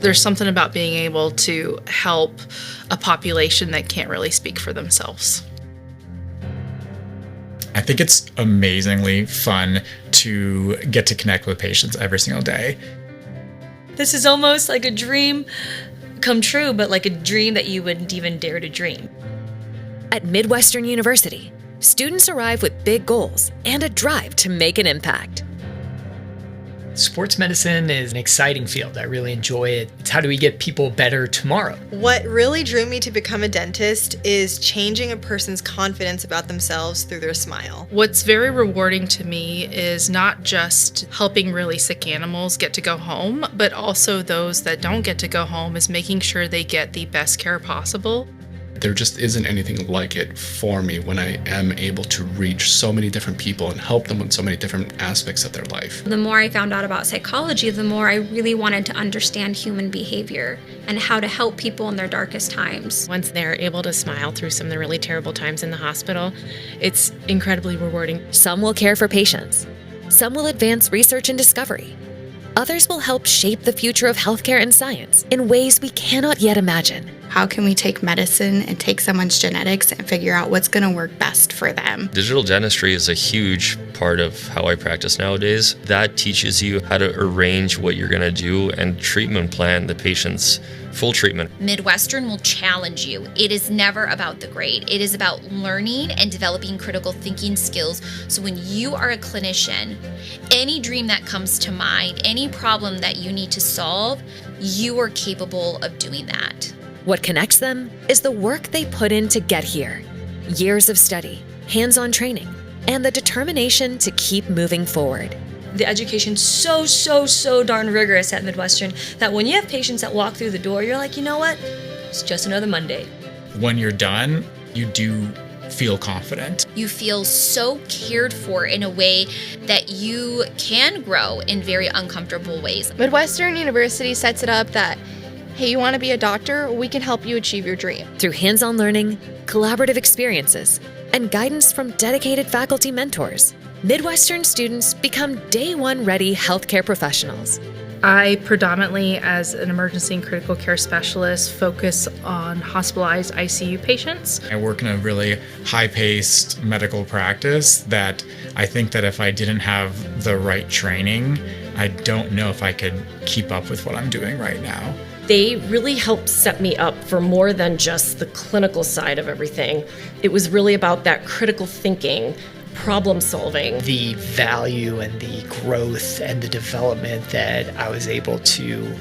There's something about being able to help a population that can't really speak for themselves. I think it's amazingly fun to get to connect with patients every single day. This is almost like a dream come true, but like a dream that you wouldn't even dare to dream. At Midwestern University, students arrive with big goals and a drive to make an impact. Sports medicine is an exciting field. I really enjoy it. It's how do we get people better tomorrow? What really drew me to become a dentist is changing a person's confidence about themselves through their smile. What's very rewarding to me is not just helping really sick animals get to go home, but also those that don't get to go home is making sure they get the best care possible. There just isn't anything like it for me when I am able to reach so many different people and help them with so many different aspects of their life. The more I found out about psychology, the more I really wanted to understand human behavior and how to help people in their darkest times. Once they're able to smile through some of the really terrible times in the hospital, it's incredibly rewarding. Some will care for patients. Some will advance research and discovery. Others will help shape the future of healthcare and science in ways we cannot yet imagine. How can we take medicine and take someone's genetics and figure out what's going to work best for them? Digital dentistry is a huge part of how I practice nowadays. That teaches you how to arrange what you're going to do and treatment plan the patient's full treatment. Midwestern will challenge you. It is never about the grade. It is about learning and developing critical thinking skills. So when you are a clinician, any dream that comes to mind, any problem that you need to solve, you are capable of doing that. What connects them is the work they put in to get here. Years of study, hands-on training, and the determination to keep moving forward. The education's so darn rigorous at Midwestern that when you have patients that walk through the door, you're like, you know what? It's just another Monday. When you're done, you do feel confident. You feel so cared for in a way that you can grow in very uncomfortable ways. Midwestern University sets it up that, hey, you want to be a doctor? We can help you achieve your dream. Through hands-on learning, collaborative experiences, and guidance from dedicated faculty mentors, Midwestern students become day one ready healthcare professionals. I predominantly, as an emergency and critical care specialist, focus on hospitalized ICU patients. I work in a really high-paced medical practice that I think that if I didn't have the right training, I don't know if I could keep up with what I'm doing right now. They really helped set me up for more than just the clinical side of everything. It was really about that critical thinking, problem solving. The value and the growth and the development that I was able to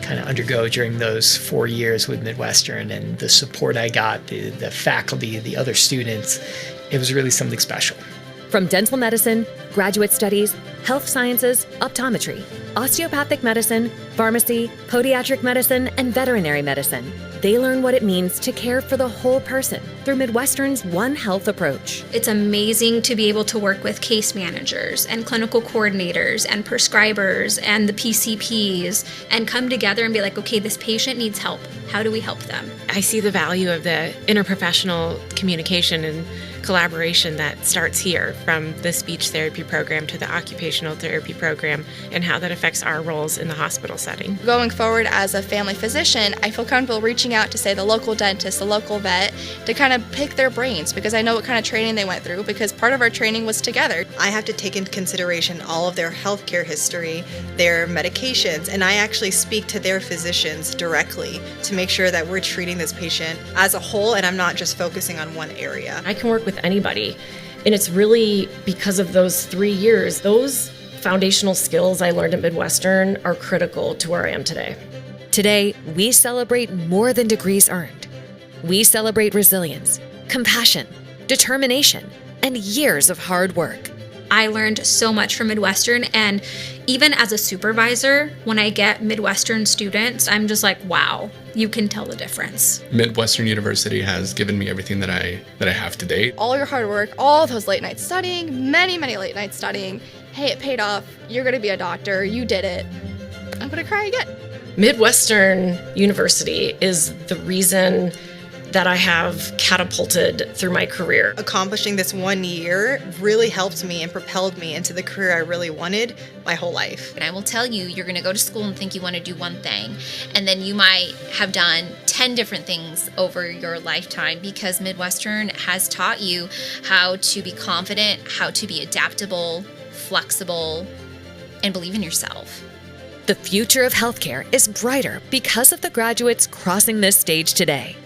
kind of undergo during those 4 years with Midwestern and the support I got, the faculty, the other students, it was really something special. From dental medicine, graduate studies, health sciences, optometry, osteopathic medicine, pharmacy, podiatric medicine, and veterinary medicine, they learn what it means to care for the whole person through Midwestern's One Health approach. It's amazing to be able to work with case managers and clinical coordinators and prescribers and the PCPs and come together and be like, okay, this patient needs help. How do we help them? I see the value of the interprofessional communication and collaboration that starts here, from the speech therapy program to the occupational therapy program, and how that affects our roles in the hospital setting. Going forward as a family physician, I feel comfortable reaching out to, say, the local dentist, the local vet, to kind of pick their brains because I know what kind of training they went through because part of our training was together. I have to take into consideration all of their healthcare history, their medications, and I actually speak to their physicians directly to make sure that we're treating this patient as a whole and I'm not just focusing on one area. I can work with anybody, and it's really because of those 3 years. Those foundational skills I learned at Midwestern are critical to where I am today. Today, we celebrate more than degrees earned. We celebrate resilience, compassion, determination, and years of hard work. I learned so much from Midwestern, and even as a supervisor, when I get Midwestern students, I'm just like, wow, you can tell the difference. Midwestern University has given me everything that I have to date. All your hard work, all those late nights studying, many late nights studying, hey, it paid off, you're gonna be a doctor, you did it. I'm gonna cry again. Midwestern University is the reason that I have catapulted through my career. Accomplishing this 1 year really helped me and propelled me into the career I really wanted my whole life. And I will tell you, you're going to go to school and think you want to do one thing, and then you might have done 10 different things over your lifetime, because Midwestern has taught you how to be confident, how to be adaptable, flexible, and believe in yourself. The future of healthcare is brighter because of the graduates crossing this stage today.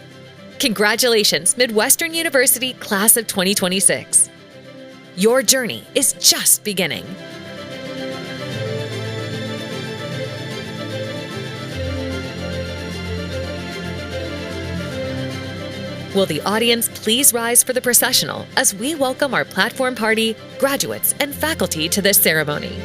Congratulations, Midwestern University Class of 2026. Your journey is just beginning. Will the audience please rise for the processional as we welcome our platform party, graduates, and faculty to this ceremony.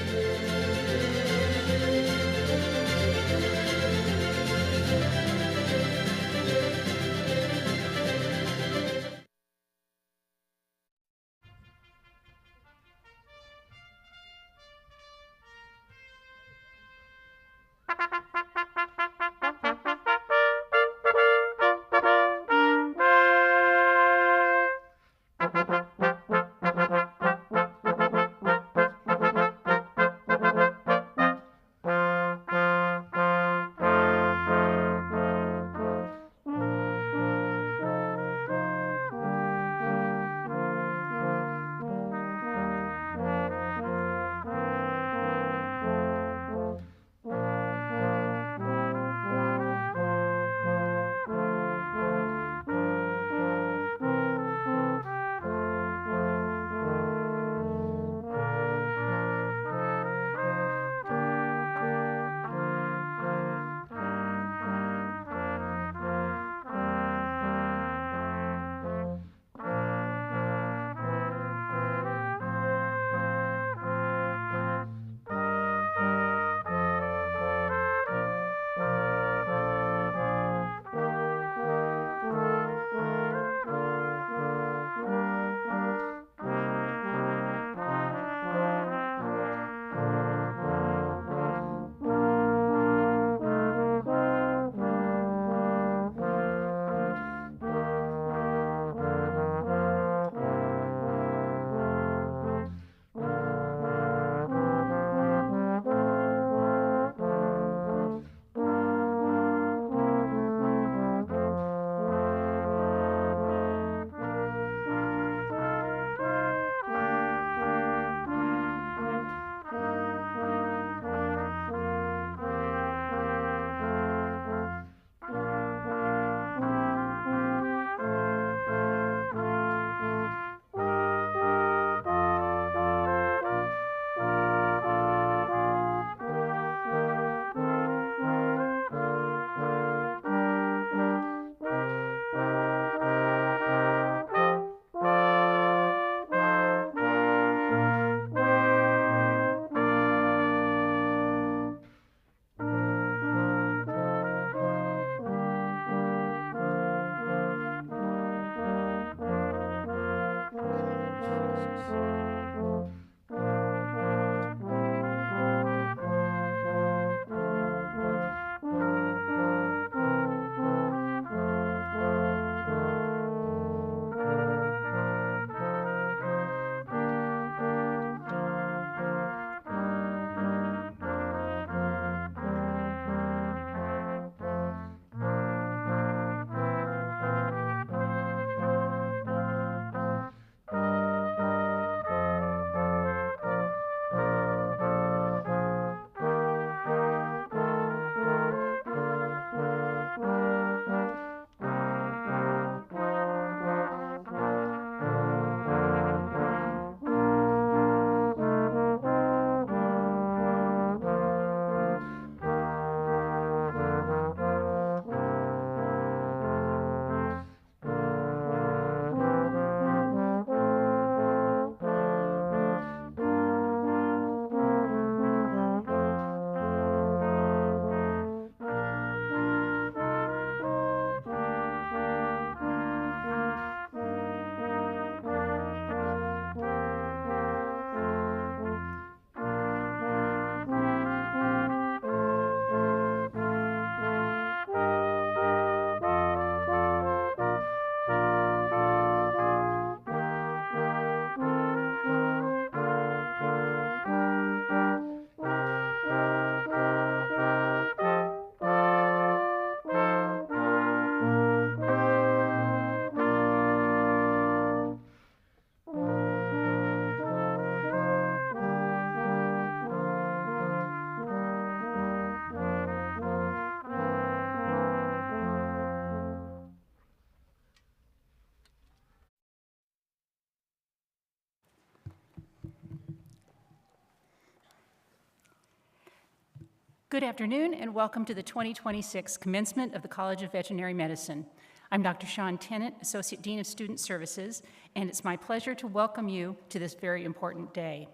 Good afternoon and welcome to the 2026 commencement of the College of Veterinary Medicine. I'm Dr. Sean Tennant, Associate Dean of Student Services, and it's my pleasure to welcome you to this very important day.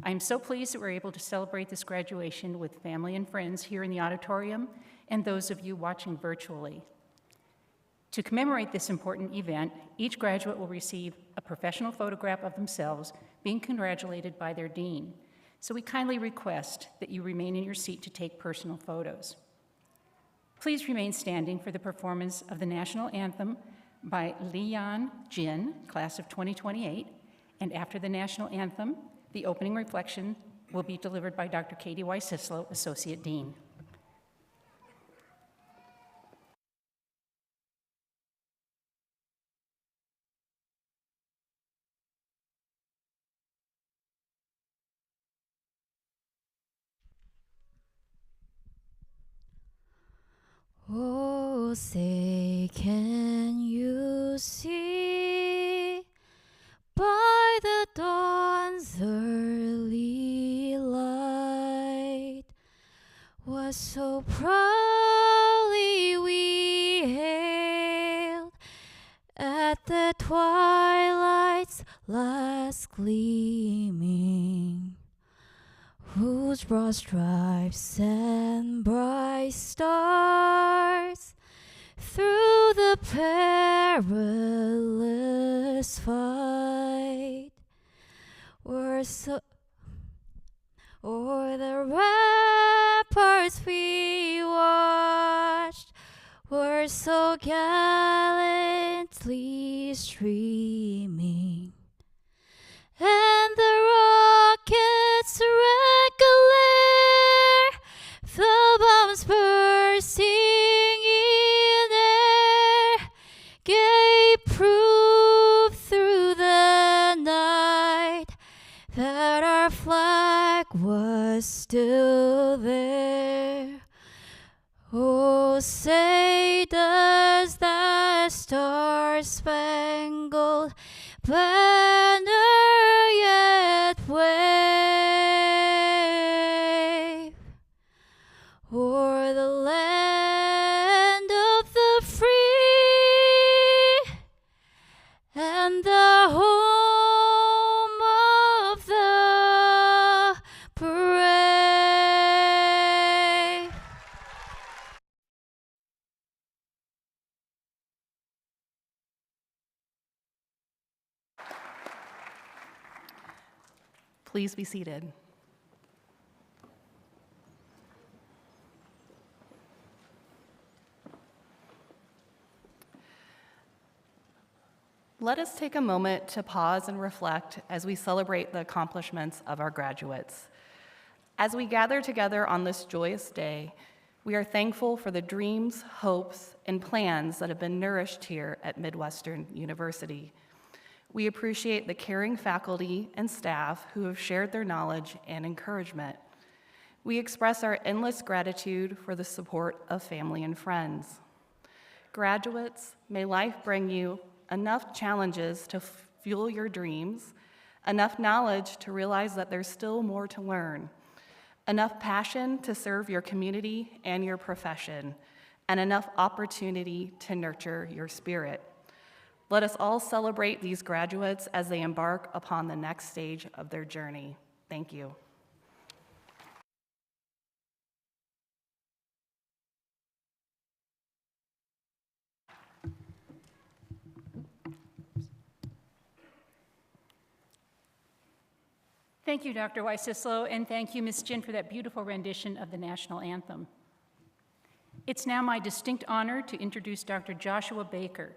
I am so pleased that we're able to celebrate this graduation with family and friends here in the auditorium and those of you watching virtually. To commemorate this important event, each graduate will receive a professional photograph of themselves being congratulated by their dean. So we kindly request that you remain in your seat to take personal photos. Please remain standing for the performance of the national anthem by Lian Jin, class of 2028, and after the national anthem, the opening reflection will be delivered by Dr. Katie Wysislo, Associate Dean. Oh, say, can you see by the dawn's early light what so proudly we hailed at the twilight's last gleaming, whose broad stripes and bright stars through the perilous fight were so o'er the ramparts we watched were so gallantly streaming, and the rockets' red glare, the bombs bursting in air, gave proof through the night that our flag was still there. Oh, say does that star-spangled banner yet wave o'er the land of the free and the home of the brave? Please be seated. Let us take a moment to pause and reflect as we celebrate the accomplishments of our graduates. As we gather together on this joyous day, we are thankful for the dreams, hopes, and plans that have been nourished here at Midwestern University. We appreciate the caring faculty and staff who have shared their knowledge and encouragement. We express our endless gratitude for the support of family and friends. Graduates, may life bring you enough challenges to fuel your dreams, enough knowledge to realize that there's still more to learn, enough passion to serve your community and your profession, and enough opportunity to nurture your spirit. Let us all celebrate these graduates as they embark upon the next stage of their journey. Thank you. Thank you, Dr. Wysislo, and thank you, Ms. Jin, for that beautiful rendition of the national anthem. It's now my distinct honor to introduce Dr. Joshua Baker,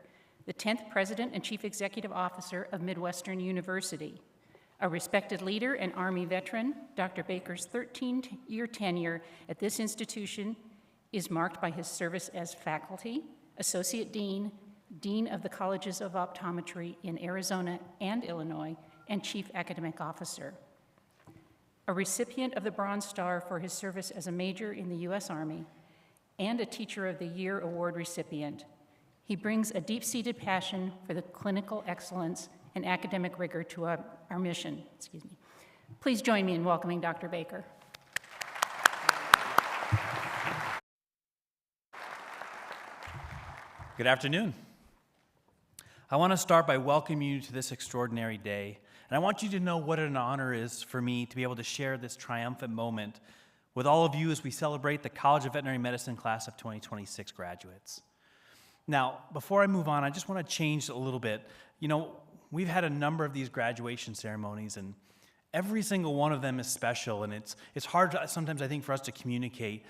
the 10th President and Chief Executive Officer of Midwestern University. A respected leader and Army veteran, Dr. Baker's 13-year tenure at this institution is marked by his service as faculty, Associate Dean, Dean of the Colleges of Optometry in Arizona and Illinois, and Chief Academic Officer. A recipient of the Bronze Star for his service as a Major in the U.S. Army, and a Teacher of the Year Award recipient. He brings a deep-seated passion for the clinical excellence and academic rigor to our mission. Please join me in welcoming Dr. Baker. Good afternoon. I want to start by welcoming you to this extraordinary day, and I want you to know what an honor it is for me to be able to share this triumphant moment with all of you as we celebrate the College of Veterinary Medicine class of 2026 graduates. Now, before I move on, I just want to change a little bit. You know, we've had a number of these graduation ceremonies, and every single one of them is special, and it's hard sometimes, I think, for us to communicate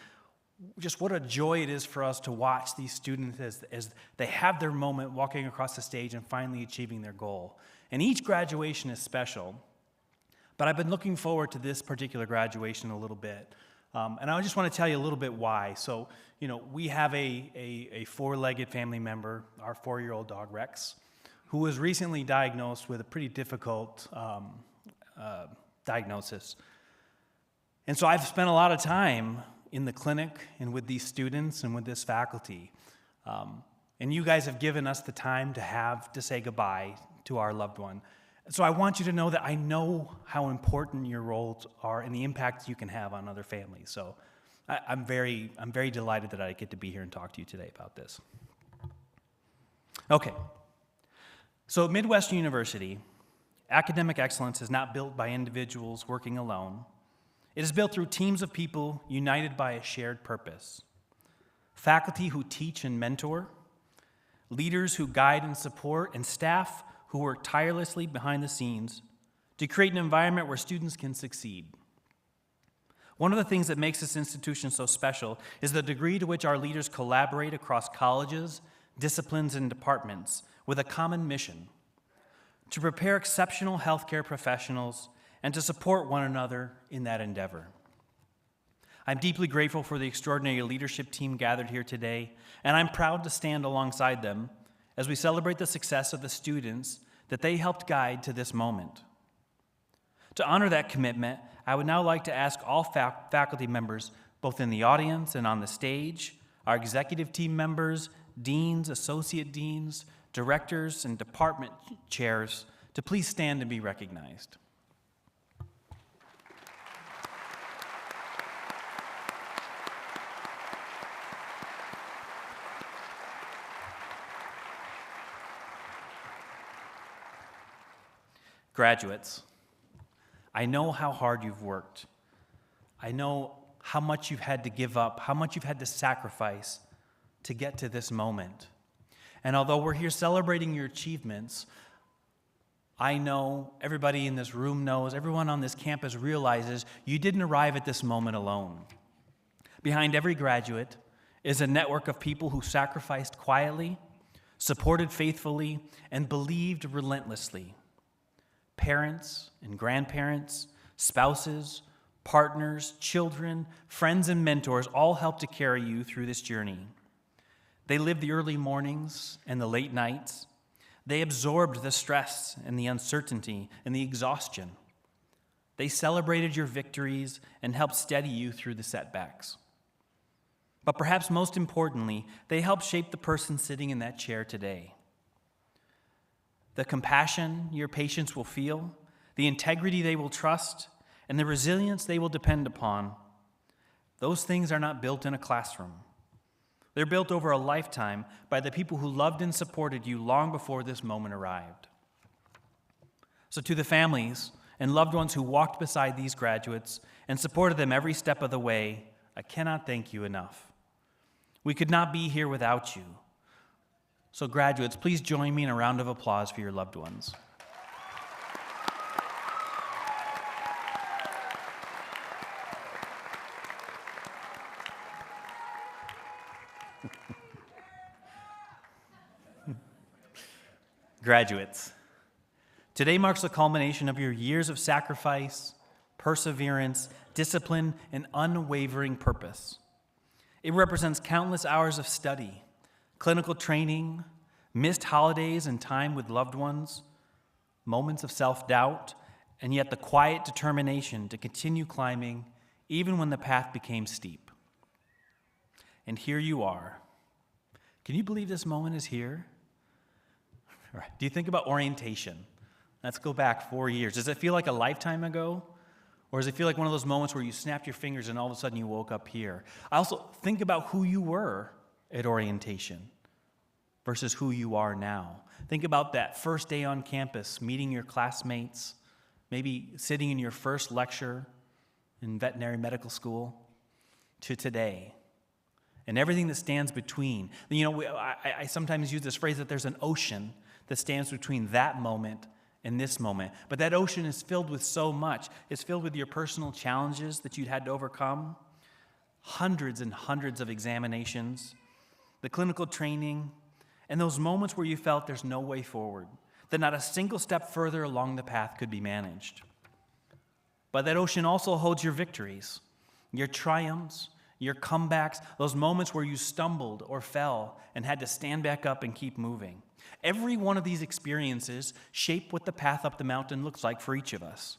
just what a joy it is for us to watch these students as they have their moment walking across the stage and finally achieving their goal. And each graduation is special, but I've been looking forward to this particular graduation a little bit. And I just want to tell you a little bit why. So, you know, we have a four-legged family member, our 4-year-old dog Rex, who was recently diagnosed with a pretty difficult diagnosis. And so I've spent a lot of time in the clinic and with these students and with this faculty. And you guys have given us the time to say goodbye to our loved one. So I want you to know that I know how important your roles are and the impact you can have on other families. So I'm very delighted that I get to be here and talk to you today about this. Okay, so at Midwestern University, academic excellence is not built by individuals working alone. It is built through teams of people united by a shared purpose. Faculty who teach and mentor, leaders who guide and support, and staff who work tirelessly behind the scenes to create an environment where students can succeed. One of the things that makes this institution so special is the degree to which our leaders collaborate across colleges, disciplines, and departments with a common mission: to prepare exceptional healthcare professionals and to support one another in that endeavor. I'm deeply grateful for the extraordinary leadership team gathered here today, and I'm proud to stand alongside them as we celebrate the success of the students that they helped guide to this moment. To honor that commitment, I would now like to ask all faculty members, both in the audience and on the stage, our executive team members, deans, associate deans, directors, and department chairs, to please stand and be recognized. Graduates, I know how hard you've worked. I know how much you've had to give up, how much you've had to sacrifice to get to this moment. And although we're here celebrating your achievements, I know, everybody in this room knows, everyone on this campus realizes you didn't arrive at this moment alone. Behind every graduate is a network of people who sacrificed quietly, supported faithfully, and believed relentlessly. Parents and grandparents, spouses, partners, children, friends, and mentors all help to carry you through this journey. They lived the early mornings and the late nights. They absorbed the stress and the uncertainty and the exhaustion. They celebrated your victories and helped steady you through the setbacks. But perhaps most importantly, they helped shape the person sitting in that chair today. The compassion your patients will feel, the integrity they will trust, and the resilience they will depend upon, those things are not built in a classroom. They're built over a lifetime by the people who loved and supported you long before this moment arrived. So to the families and loved ones who walked beside these graduates and supported them every step of the way, I cannot thank you enough. We could not be here without you. So graduates, please join me in a round of applause for your loved ones. Graduates, today marks the culmination of your years of sacrifice, perseverance, discipline, and unwavering purpose. It represents countless hours of study, clinical training, missed holidays and time with loved ones, moments of self-doubt, and yet the quiet determination to continue climbing even when the path became steep. And here you are. Can you believe this moment is here? Do you think about orientation? Let's go back 4 years. Does it feel like a lifetime ago? Or does it feel like one of those moments where you snapped your fingers and all of a sudden you woke up here? I also think about who you were at orientation. versus who you are now. Think about that first day on campus, meeting your classmates, maybe sitting in your first lecture in veterinary medical school, to today, and everything that stands between. You know, I sometimes use this phrase that there's an ocean that stands between that moment and this moment. But that ocean is filled with so much. It's filled with your personal challenges that you'd had to overcome, hundreds and hundreds of examinations, the clinical training, and those moments where you felt there's no way forward, that not a single step further along the path could be managed. But that ocean also holds your victories, your triumphs, your comebacks, those moments where you stumbled or fell and had to stand back up and keep moving. Every one of these experiences shape what the path up the mountain looks like for each of us.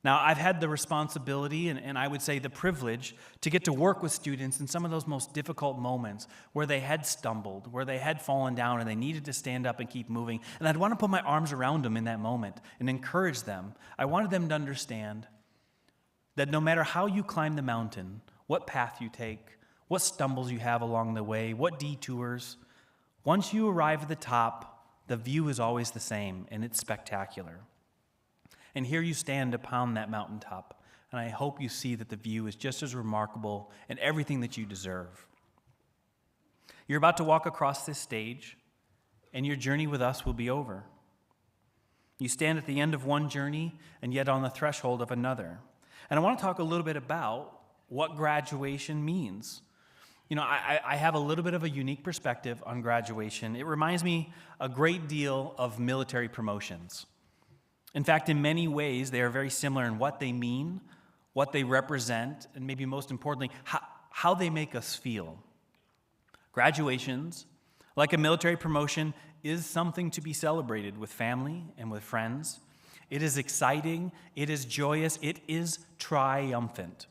Now, I've had the responsibility and I would say the privilege to get to work with students in some of those most difficult moments where they had stumbled, where they had fallen down and they needed to stand up and keep moving. And I'd want to put my arms around them in that moment and encourage them. I wanted them to understand that no matter how you climb the mountain, what path you take, what stumbles you have along the way, what detours, once you arrive at the top, the view is always the same, and it's spectacular. And here you stand upon that mountaintop, and I hope you see that the view is just as remarkable and everything that you deserve. You're about to walk across this stage, and your journey with us will be over. You stand at the end of one journey, and yet on the threshold of another. And I want to talk a little bit about what graduation means. You know, I have a little bit of a unique perspective on graduation. It reminds me a great deal of military promotions. In fact, in many ways, they are very similar in what they mean, what they represent, and maybe most importantly, how they make us feel. Graduations, like a military promotion, is something to be celebrated with family and with friends. It is exciting, it is joyous, it is triumphant.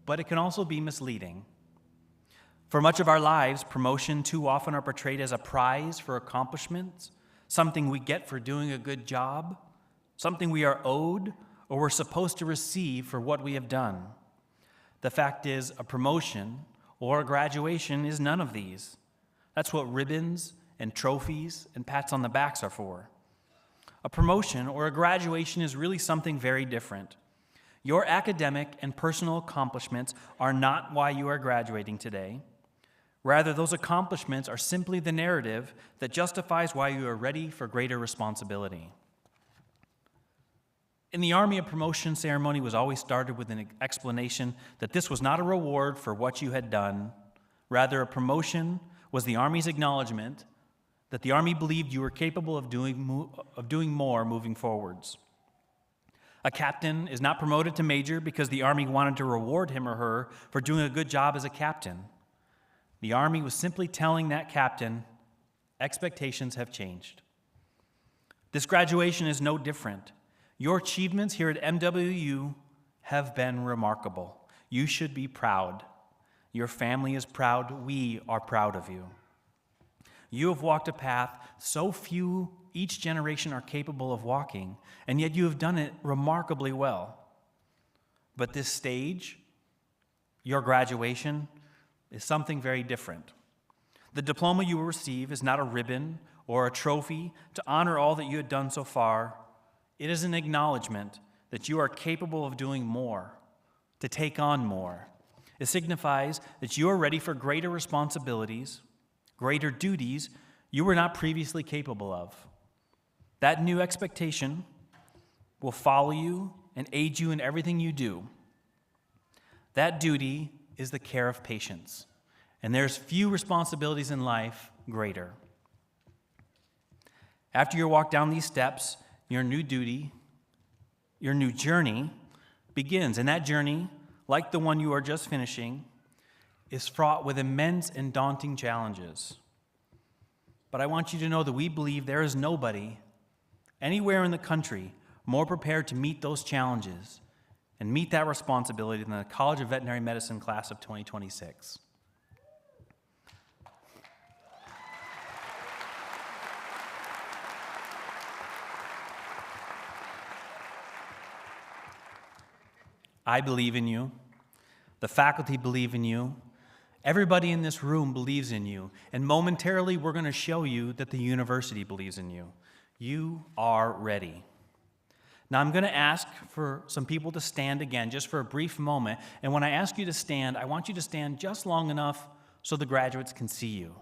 But it can also be misleading. For much of our lives, promotion too often are portrayed as a prize for accomplishments, something we get for doing a good job, something we are owed or we're supposed to receive for what we have done. The fact is, a promotion or a graduation is none of these. That's what ribbons and trophies and pats on the backs are for. A promotion or a graduation is really something very different. Your academic and personal accomplishments are not why you are graduating today. Rather, those accomplishments are simply the narrative that justifies why you are ready for greater responsibility. In the Army, a promotion ceremony was always started with an explanation that this was not a reward for what you had done. Rather, a promotion was the Army's acknowledgement that the Army believed you were capable of doing more moving forwards. A captain is not promoted to major because the Army wanted to reward him or her for doing a good job as a captain. The Army was simply telling that captain, expectations have changed. This graduation is no different. Your achievements here at MWU have been remarkable. You should be proud. Your family is proud. We are proud of you. You have walked a path so few each generation are capable of walking, and yet you have done it remarkably well. But this stage, your graduation, is something very different. The diploma you will receive is not a ribbon or a trophy to honor all that you had done so far. It is an acknowledgement that you are capable of doing more, to take on more. It signifies that you are ready for greater responsibilities, greater duties you were not previously capable of. That new expectation will follow you and aid you in everything you do. That duty is the care of patients, and there's few responsibilities in life greater. After you walk down these steps, your new duty, your new journey begins, and that journey, like the one you are just finishing, is fraught with immense and daunting challenges. But I want you to know that we believe there is nobody anywhere in the country more prepared to meet those challenges and meet that responsibility than the College of Veterinary Medicine class of 2026. I believe in you. The faculty believe in you. Everybody in this room believes in you, and momentarily we're going to show you that the university believes in you. You are ready. Now I'm going to ask for some people to stand again just for a brief moment, and when I ask you to stand, I want you to stand just long enough so the graduates can see you.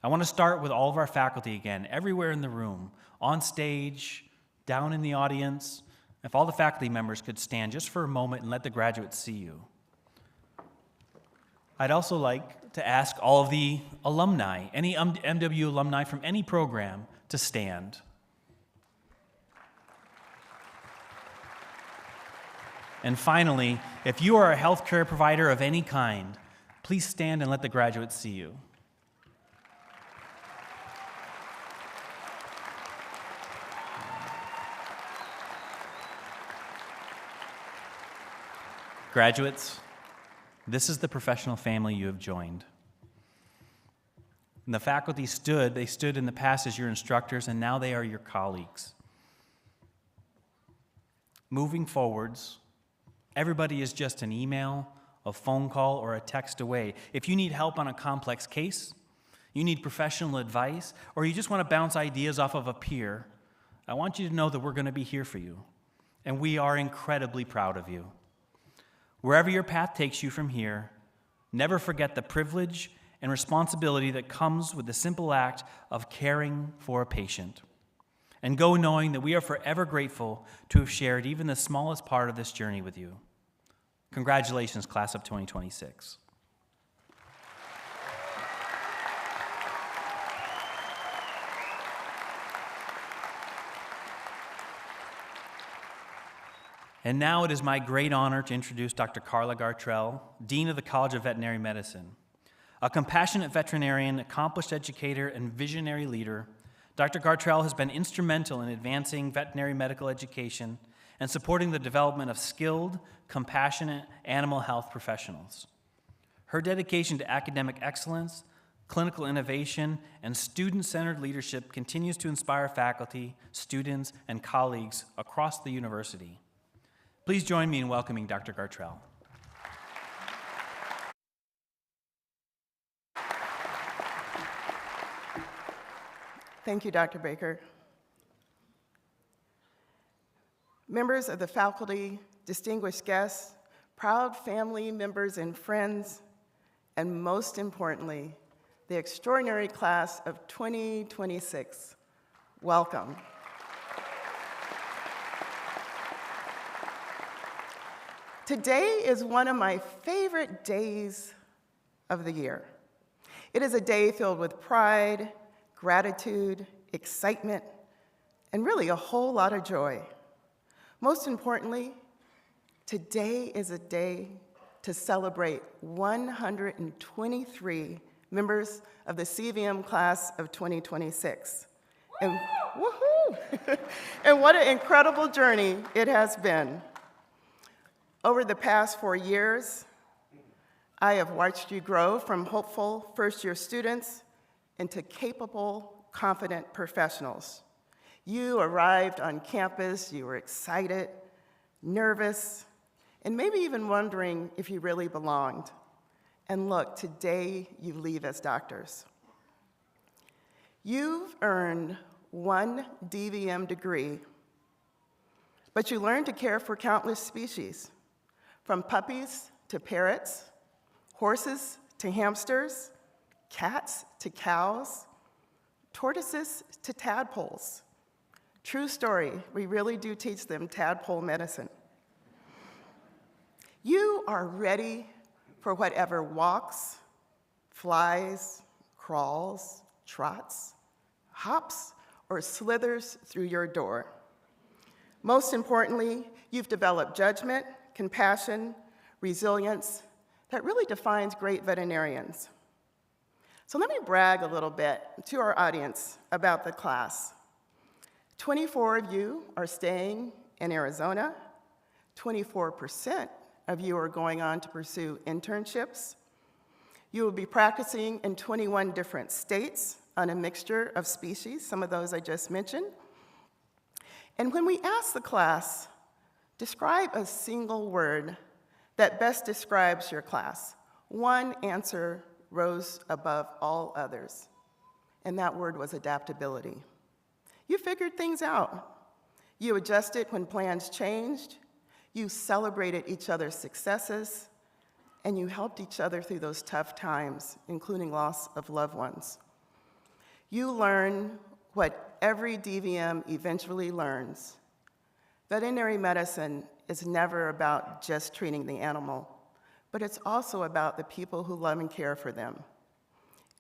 I want to start with all of our faculty again, everywhere in the room, on stage, down in the audience. If all the faculty members could stand just for a moment and let the graduates see you. I'd also like to ask all of the alumni, any MW alumni from any program, to stand. And finally, if you are a healthcare provider of any kind, please stand and let the graduates see you. Graduates, this is the professional family you have joined. And the faculty stood in the past as your instructors, and now they are your colleagues. Moving forwards, everybody is just an email, a phone call, or a text away. If you need help on a complex case, you need professional advice, or you just want to bounce ideas off of a peer, I want you to know that we're going to be here for you. And we are incredibly proud of you. Wherever your path takes you from here, never forget the privilege and responsibility that comes with the simple act of caring for a patient. And go knowing that we are forever grateful to have shared even the smallest part of this journey with you. Congratulations, class of 2026. And now it is my great honor to introduce Dr. Carla Gartrell, Dean of the College of Veterinary Medicine. A compassionate veterinarian, accomplished educator, and visionary leader, Dr. Gartrell has been instrumental in advancing veterinary medical education and supporting the development of skilled, compassionate animal health professionals. Her dedication to academic excellence, clinical innovation, and student-centered leadership continues to inspire faculty, students, and colleagues across the university. Please join me in welcoming Dr. Gartrell. Thank you, Dr. Baker. Members of the faculty, distinguished guests, proud family members and friends, and most importantly, the extraordinary class of 2026, welcome. Today is one of my favorite days of the year. It is a day filled with pride, gratitude, excitement, and really a whole lot of joy. Most importantly, today is a day to celebrate 123 members of the CVM class of 2026. And woohoo! And what an incredible journey it has been. Over the past 4 years, I have watched you grow from hopeful first-year students into capable, confident professionals. You arrived on campus, you were excited, nervous, and maybe even wondering if you really belonged. And look, today you leave as doctors. You've earned 1 DVM degree, but you learned to care for countless species, from puppies to parrots, horses to hamsters, cats to cows, tortoises to tadpoles. True story, we really do teach them tadpole medicine. You are ready for whatever walks, flies, crawls, trots, hops, or slithers through your door. Most importantly, you've developed judgment, compassion, resilience that really defines great veterinarians. So let me brag a little bit to our audience about the class. 24 of you are staying in Arizona. 24% of you are going on to pursue internships. You will be practicing in 21 different states on a mixture of species, some of those I just mentioned. And when we ask the class, describe a single word that best describes your class. One answer rose above all others, and that word was adaptability. You figured things out. You adjusted when plans changed. You celebrated each other's successes, and you helped each other through those tough times, including loss of loved ones. You learn what every DVM eventually learns. Veterinary medicine is never about just treating the animal, but it's also about the people who love and care for them.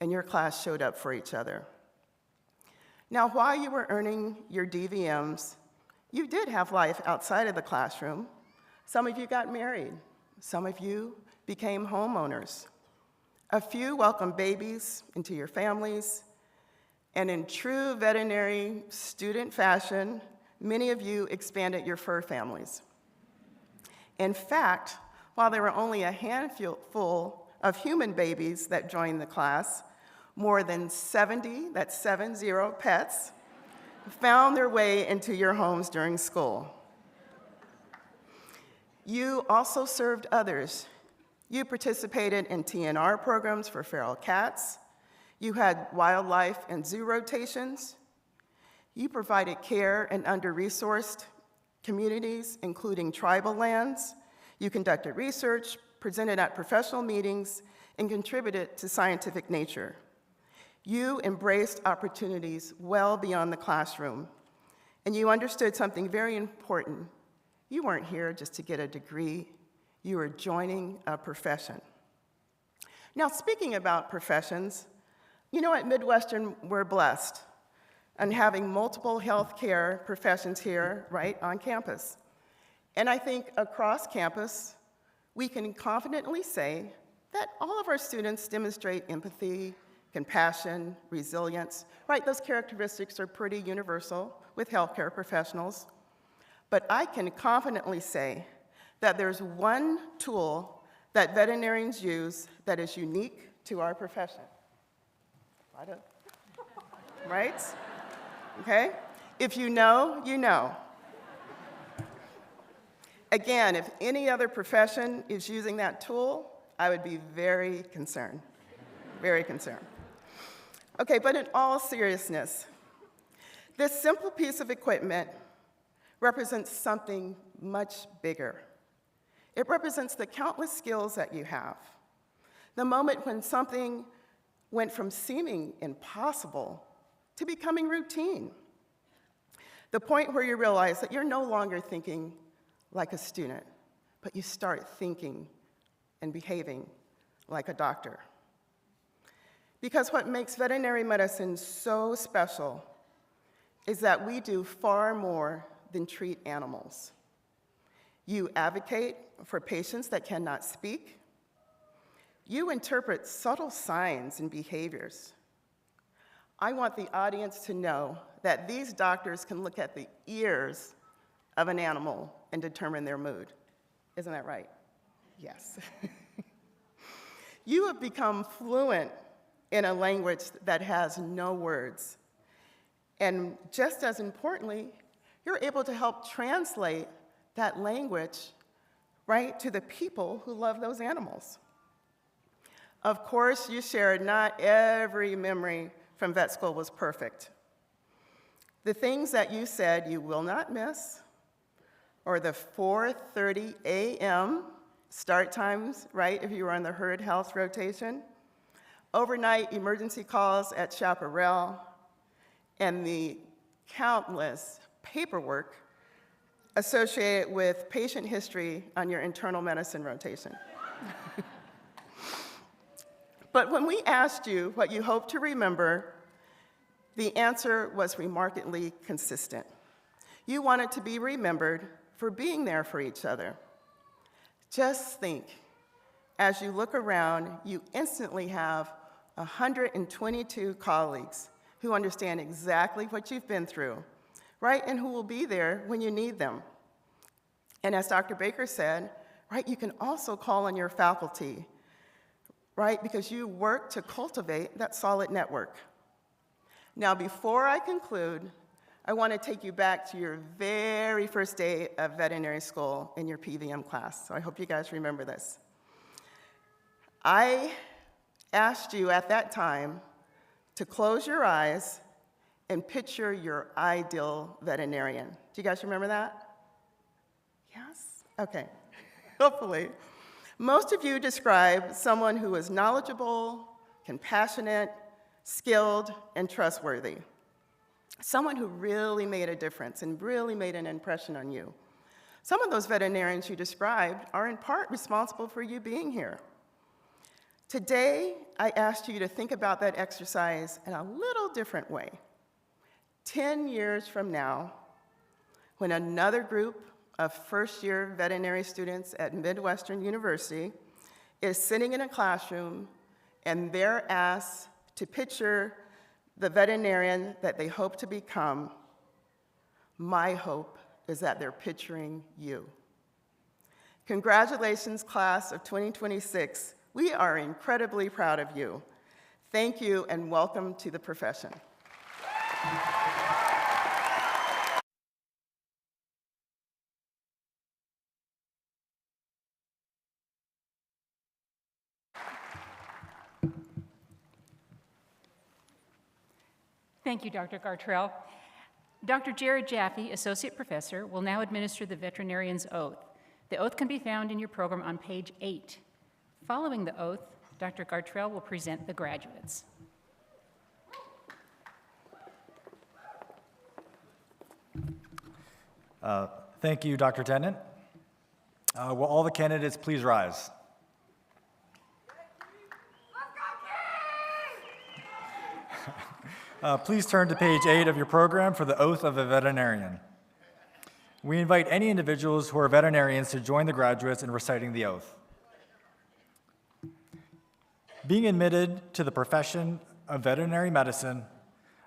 And your class showed up for each other. Now, while you were earning your DVMs, you did have life outside of the classroom. Some of you got married. Some of you became homeowners. A few welcomed babies into your families. And in true veterinary student fashion, many of you expanded your fur families. In fact, while there were only a handful of human babies that joined the class, more than 70, that's 70 pets, found their way into your homes during school. You also served others. You participated in TNR programs for feral cats. You had wildlife and zoo rotations. You provided care in under-resourced communities, including tribal lands. You conducted research, presented at professional meetings, and contributed to scientific Nature. You embraced opportunities well beyond the classroom, and you understood something very important. You weren't here just to get a degree. You were joining a profession. Now, speaking about professions, you know, at Midwestern, we're blessed and having multiple healthcare professions here right on campus. And I think across campus, we can confidently say that all of our students demonstrate empathy, compassion, resilience, right? Those characteristics are pretty universal with healthcare professionals. But I can confidently say that there's one tool that veterinarians use that is unique to our profession. Right? Okay? If you know, you know. Again, if any other profession is using that tool, I would be very concerned. Very concerned. Okay, but in all seriousness, this simple piece of equipment represents something much bigger. It represents the countless skills that you have. The moment when something went from seeming impossible to becoming routine. The point where you realize that you're no longer thinking like a student, but you start thinking and behaving like a doctor. Because what makes veterinary medicine so special is that we do far more than treat animals. You advocate for patients that cannot speak. You interpret subtle signs and behaviors. I want the audience to know that these doctors can look at the ears of an animal and determine their mood. Isn't that right? Yes. You have become fluent in a language that has no words. And just as importantly, you're able to help translate that language, right, to the people who love those animals. Of course, you shared not every memory from vet school was perfect. The things that you said you will not miss, or the 4:30 a.m. start times, right, if you were on the herd health rotation, overnight emergency calls at Chaparral, and the countless paperwork associated with patient history on your internal medicine rotation. But when we asked you what you hope to remember, the answer was remarkably consistent. You wanted to be remembered for being there for each other. Just think, as you look around, you instantly have 122 colleagues who understand exactly what you've been through, right, and who will be there when you need them. And as Dr. Baker said, right, you can also call on your faculty, right, because you work to cultivate that solid network. Now, before I conclude, I want to take you back to your very first day of veterinary school in your PVM class. So I hope you guys remember this. I asked you at that time to close your eyes and picture your ideal veterinarian. Do you guys remember that? Yes? Okay, hopefully. Most of you describe someone who is knowledgeable, compassionate, skilled, and trustworthy. Someone who really made a difference and really made an impression on you. Some of those veterinarians you described are in part responsible for you being here. Today, I asked you to think about that exercise in a little different way. 10 years from now, when another group of first-year veterinary students at Midwestern University is sitting in a classroom and they're asked to picture the veterinarian that they hope to become, my hope is that they're picturing you. Congratulations, class of 2026. We are incredibly proud of you. Thank you and welcome to the profession. Thank you, Dr. Gartrell. Dr. Jared Jaffe, Associate Professor, will now administer the veterinarian's oath. The oath can be found in your program on page 8. Following the oath, Dr. Gartrell will present the graduates. Thank you, Dr. Tennant. Will all the candidates please rise? Please turn to page 8 of your program for the oath of a veterinarian. We invite any individuals who are veterinarians to join the graduates in reciting the oath. Being admitted to the profession of veterinary medicine,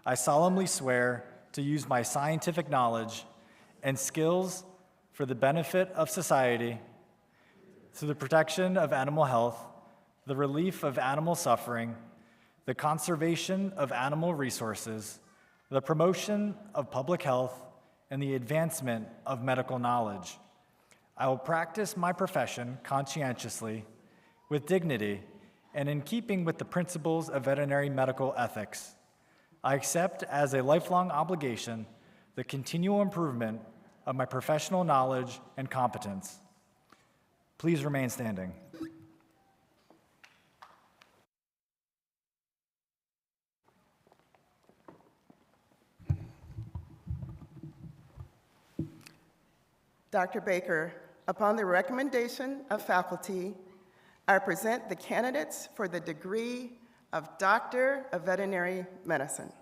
I solemnly swear to use my scientific knowledge and skills for the benefit of society, to the protection of animal health, the relief of animal suffering, the conservation of animal resources, the promotion of public health, and the advancement of medical knowledge. I will practice my profession conscientiously, with dignity, and in keeping with the principles of veterinary medical ethics. I accept as a lifelong obligation the continual improvement of my professional knowledge and competence. Please remain standing. Dr. Baker, upon the recommendation of faculty, I present the candidates for the degree of Doctor of Veterinary Medicine.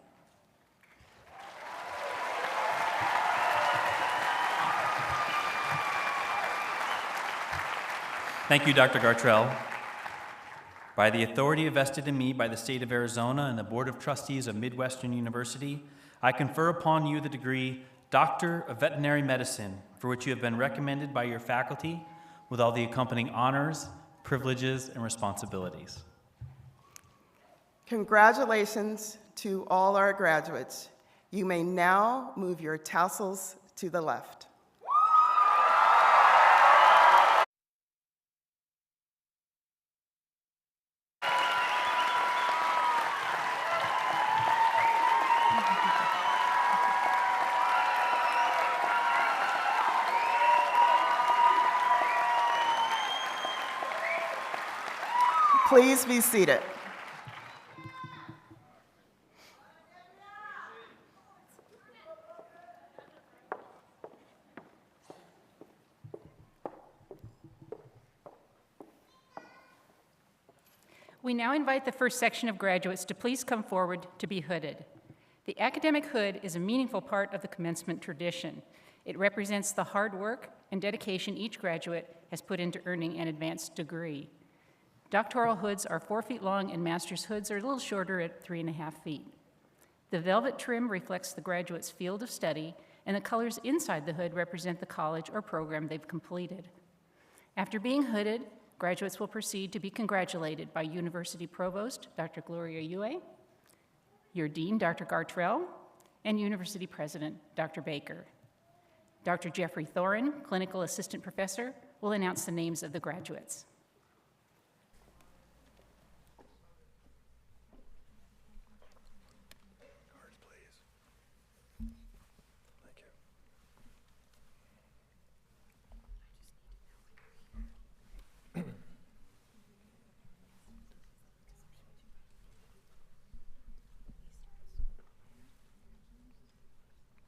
Thank you, Dr. Gartrell. By the authority vested in me by the state of Arizona and the Board of Trustees of Midwestern University, I confer upon you the degree Doctor of Veterinary Medicine, for which you have been recommended by your faculty, with all the accompanying honors, privileges, and responsibilities. Congratulations to all our graduates. You may now move your tassels to the left. Please be seated. We now invite the first section of graduates to please come forward to be hooded. The academic hood is a meaningful part of the commencement tradition. It represents the hard work and dedication each graduate has put into earning an advanced degree. Doctoral hoods are 4 feet long and master's hoods are a little shorter at 3.5 feet. The velvet trim reflects the graduate's field of study, and the colors inside the hood represent the college or program they've completed. After being hooded, graduates will proceed to be congratulated by University Provost Dr. Gloria Yue, your Dean, Dr. Gartrell, and University President, Dr. Baker. Dr. Jeffrey Thorin, Clinical Assistant Professor, will announce the names of the graduates.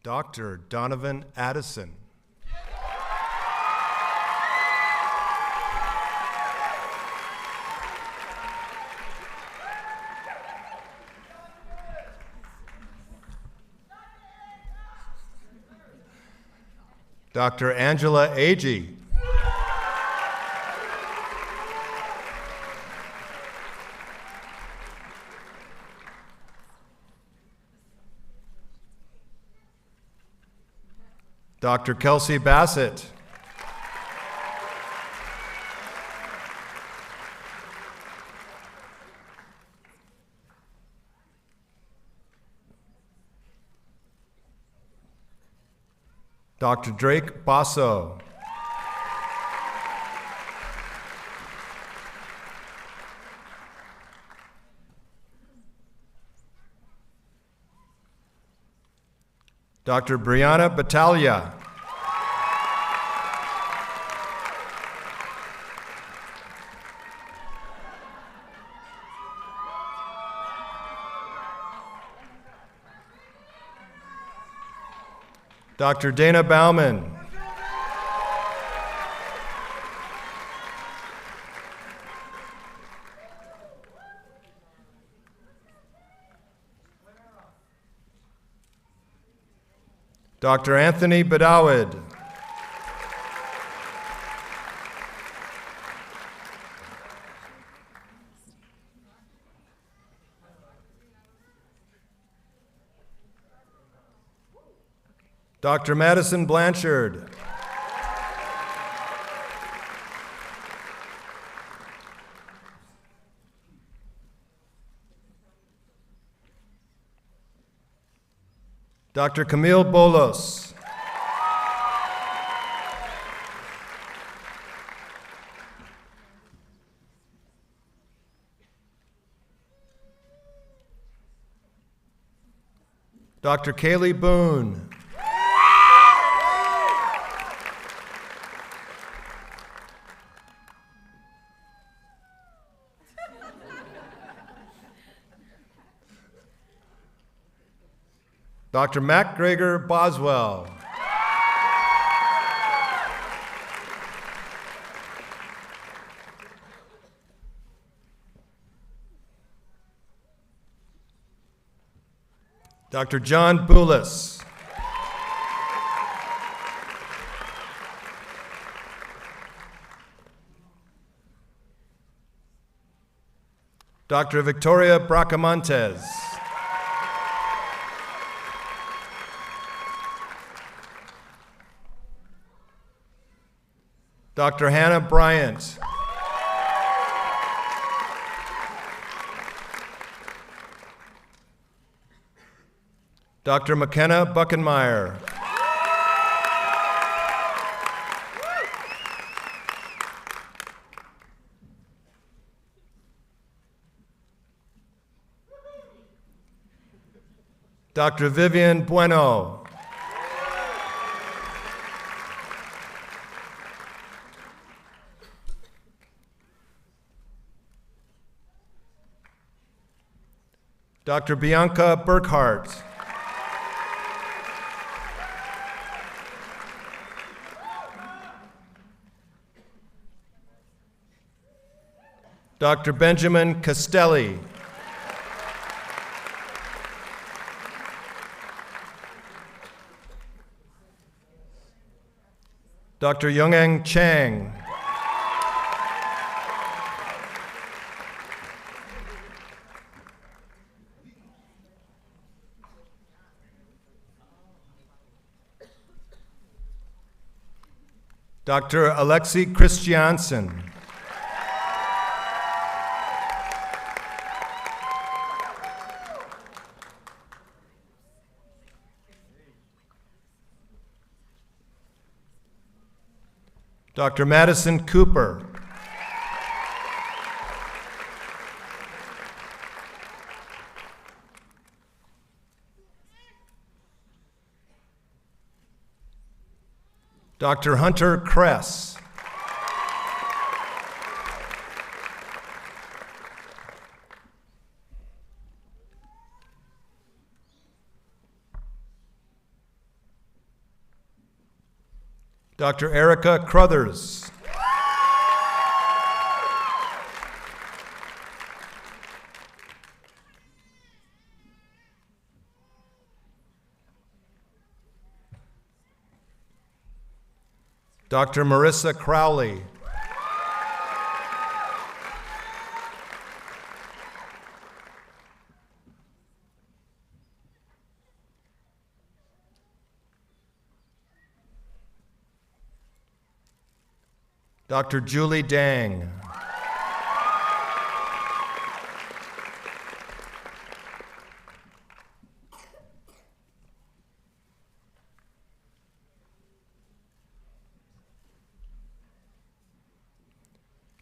Dr. Donovan Addison. Dr. Angela Agee. Dr. Kelsey Bassett. Dr. Drake Basso. Dr. Brianna Battaglia. Dr. Dana Bauman. Dr. Anthony Badawid. Dr. Madison Blanchard. Dr. Camille Bolos. Dr. Kaylee Boone. Dr. MacGregor Boswell. Dr. John Boulis. Dr. Victoria Bracamontes. Dr. Hannah Bryant. Dr. McKenna Buckenmeyer. Dr. Vivian Bueno. Dr. Bianca Burkhart. Dr. Benjamin Castelli. Dr. Youngang Chang. Dr. Alexei Christiansen. Dr. Madison Cooper. Dr. Hunter Kress. Dr. Erica Crothers. Dr. Marissa Crowley. Dr. Julie Dang.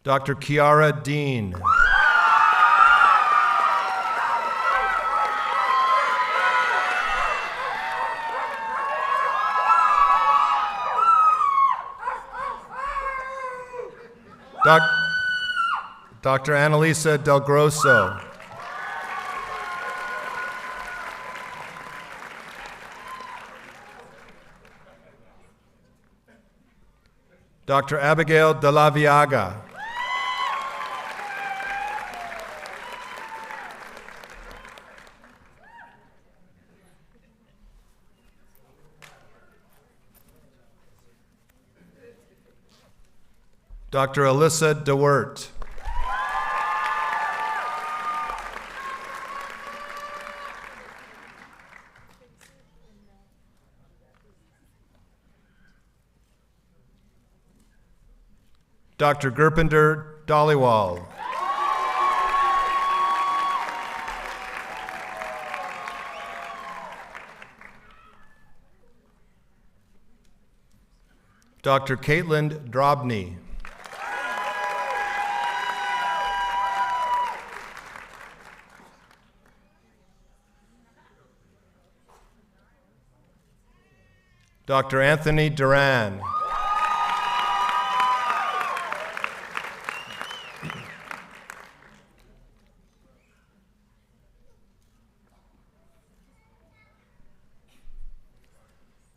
Dr. Kiara Dean. Dr. Annalisa Del Grosso. Dr. Abigail De La Viaga. Dr. Alyssa DeWert. Dr. Gurpinder Dhaliwal. Dr. Caitlin Drobny. Dr. Anthony Duran.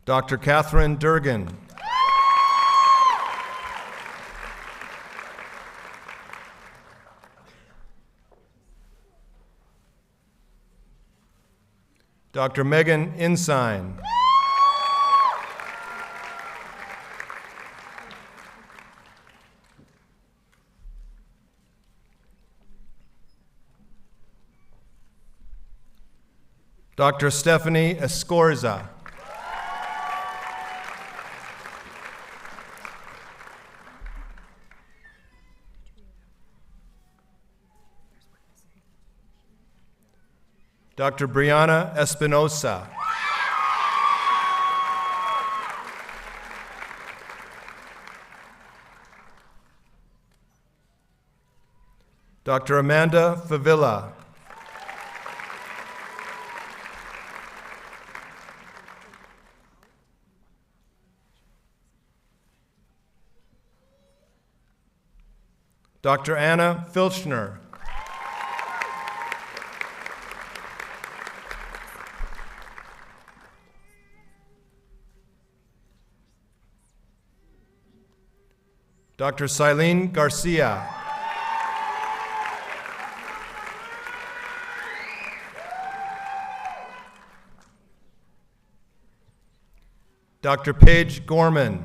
Dr. Catherine Durgan. Dr. Megan Insine. Dr. Stephanie Escorza. Dr. Brianna Espinosa. Dr. Amanda Favilla. Dr. Anna Filchner. Dr. Silene Garcia. Dr. Paige Gorman.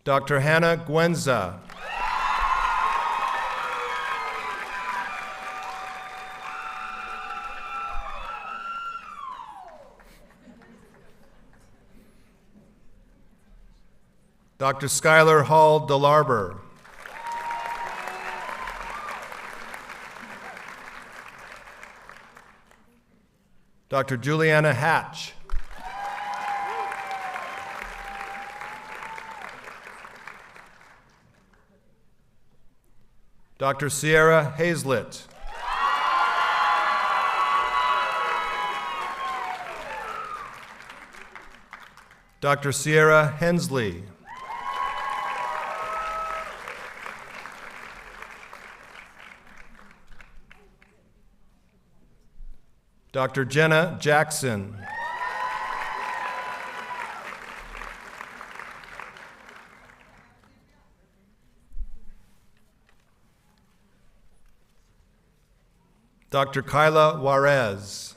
Dr. Hannah Guenza. Dr. Skylar Hall DeLarber. Dr. Juliana Hatch. Dr. Sierra Hazlett. Dr. Sierra Hensley. Dr. Jenna Jackson. Dr. Kyla Juarez.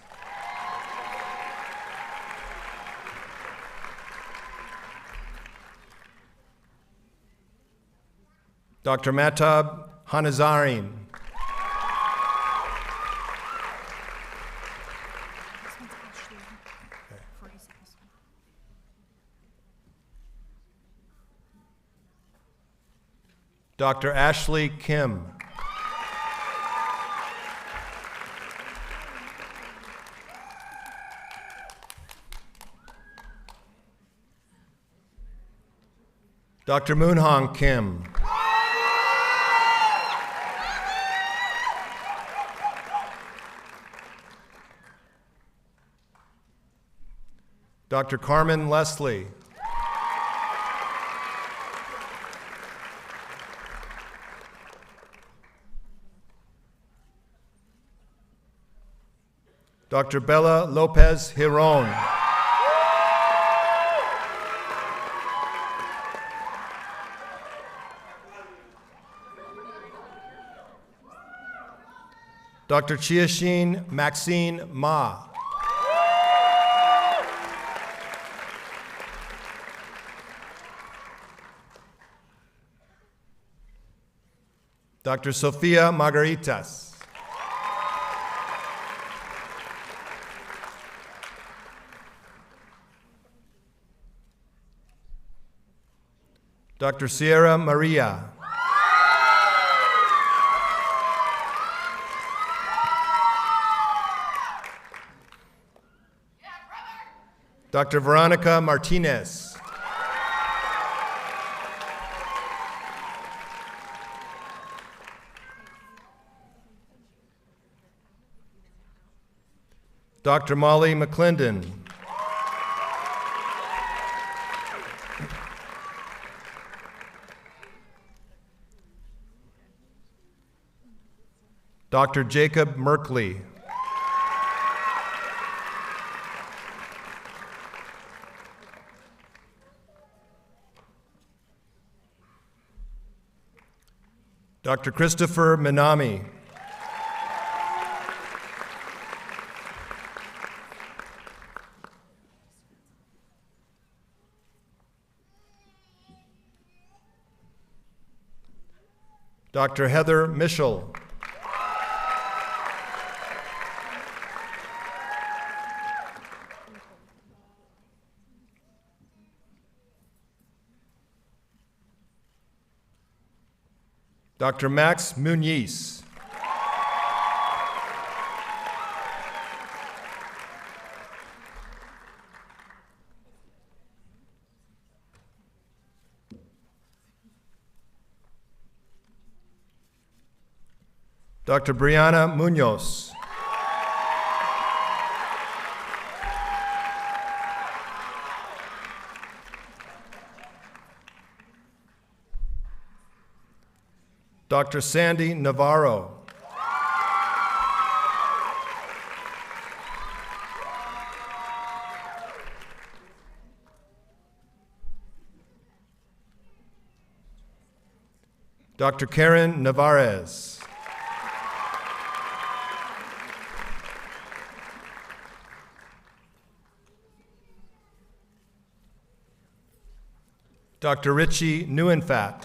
Dr. Mahtab Hanazarin. Dr. Ashley Kim. Dr. Moonhong Kim. Dr. Carmen Leslie. Dr. Bella Lopez Hiron. Dr. Chiashine Maxine Ma. Dr. Sofia Margaritas. Dr. Sierra Maria. Dr. Veronica Martinez. Dr. Molly McClendon. Dr. Jacob Merkley. Dr. Christopher Minami. Dr. Heather Mischel. Dr. Max Muniz. Dr. Brianna Munoz. Dr. Sandy Navarro. Dr. Karen Navarez. Dr. Richie Neuenfat.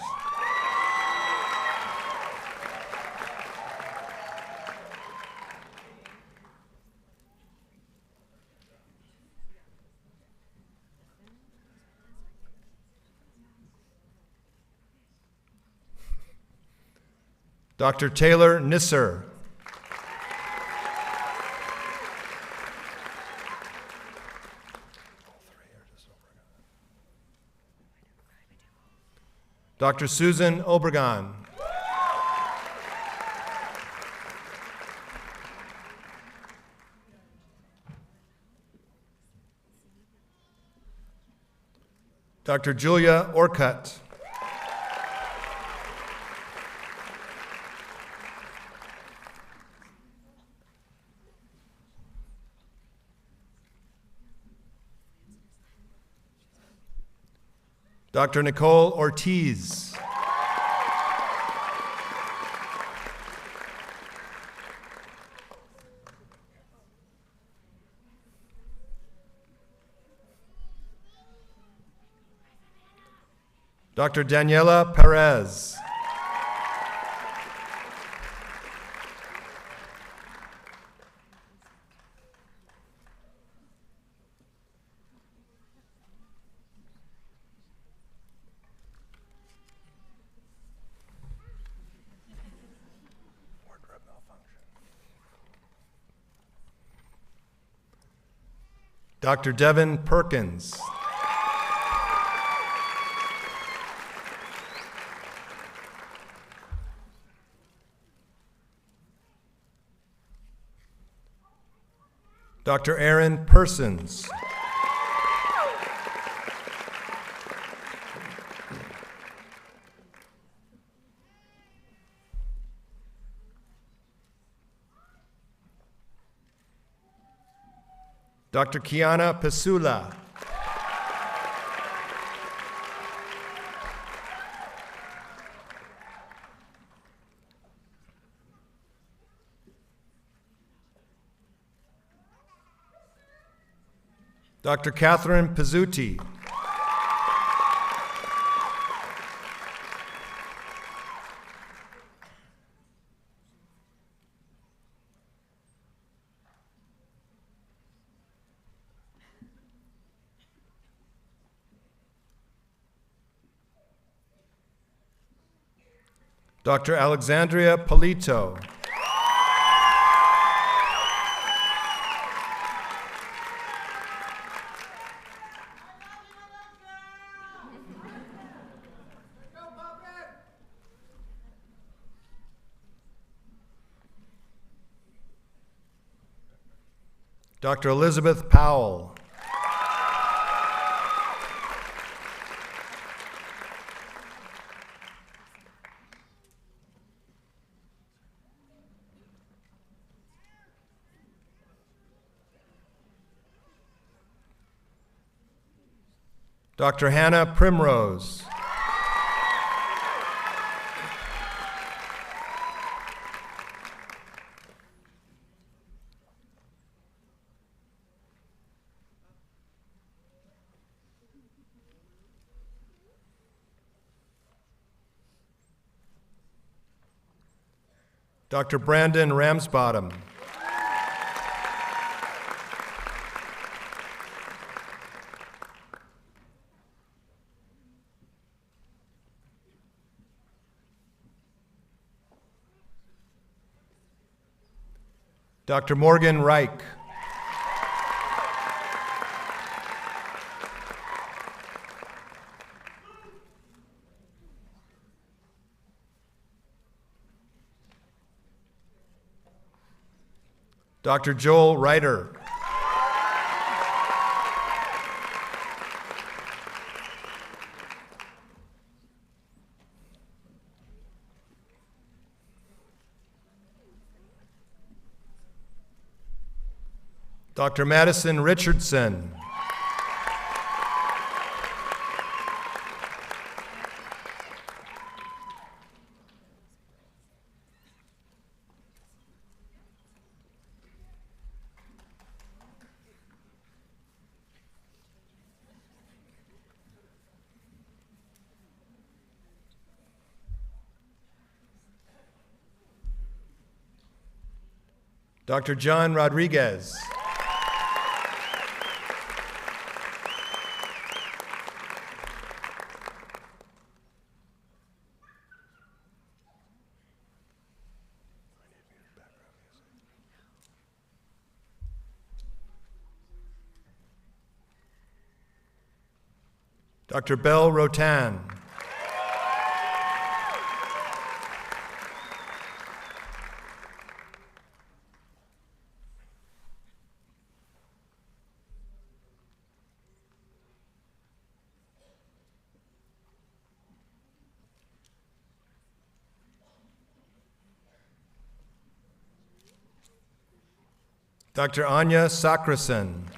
Dr. Taylor Nisser. Dr. Susan Obregon. Dr. Julia Orcutt. Dr. Nicole Ortiz. Dr. Daniela Perez. Dr. Devin Perkins. Dr. Aaron Persons. Dr. Kiana Pesula. Dr. Catherine Pizzuti. Dr. Alexandria Polito. Dr. Elizabeth Powell. Dr. Hannah Primrose. Dr. Brandon Ramsbottom. Dr. Morgan Reich. Dr. Joel Reiter. Dr. Madison Richardson. Dr. John Rodriguez. Dr. Belle Rotan. Dr. Anya Sakrason.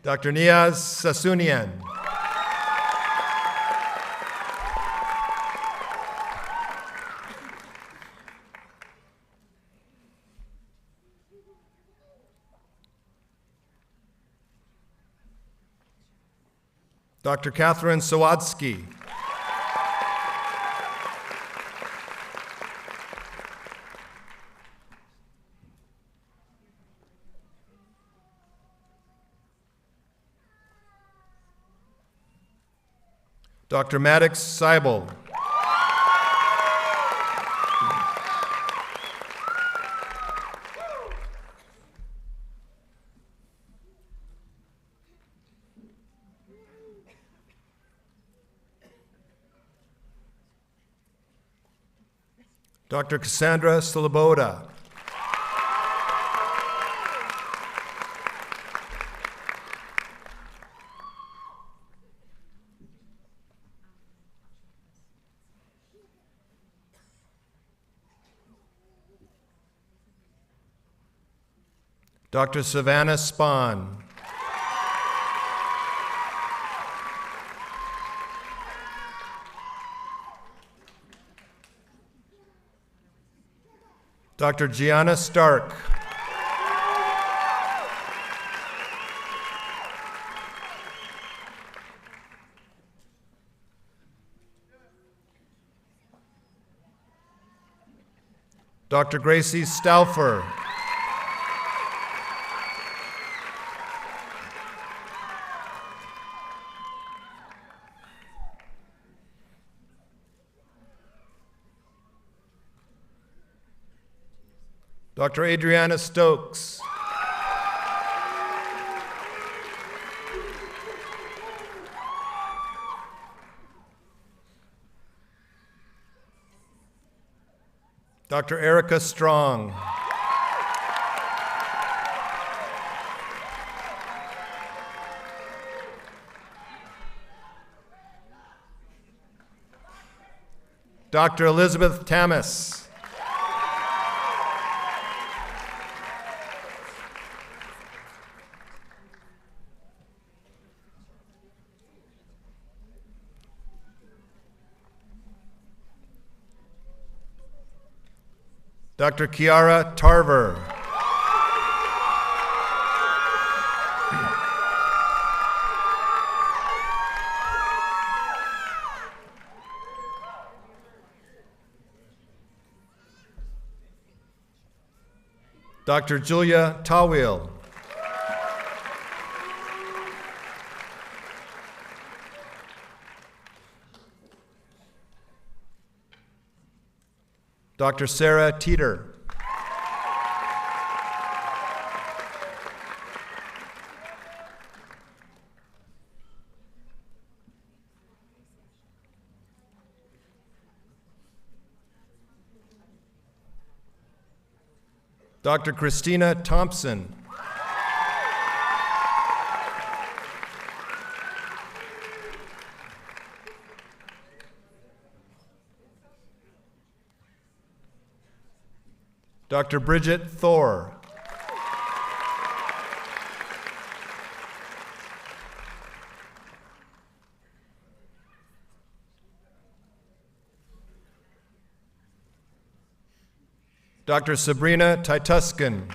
Dr. Niaz Sasunian. Dr. Catherine Sawadsky. Dr. Maddox Seibel. Dr. Cassandra Siliboda. Dr. Savannah Spahn. Dr. Gianna Stark. Dr. Gracie Stauffer. Dr. Adriana Stokes. Dr. Erica Strong. Dr. Elizabeth Tamas. Dr. Kiara Tarver. Dr. Julia Tawil. Dr. Sarah Teeter. Dr. Christina Thompson. Dr. Bridget Thor. Dr. Sabrina Tituskin.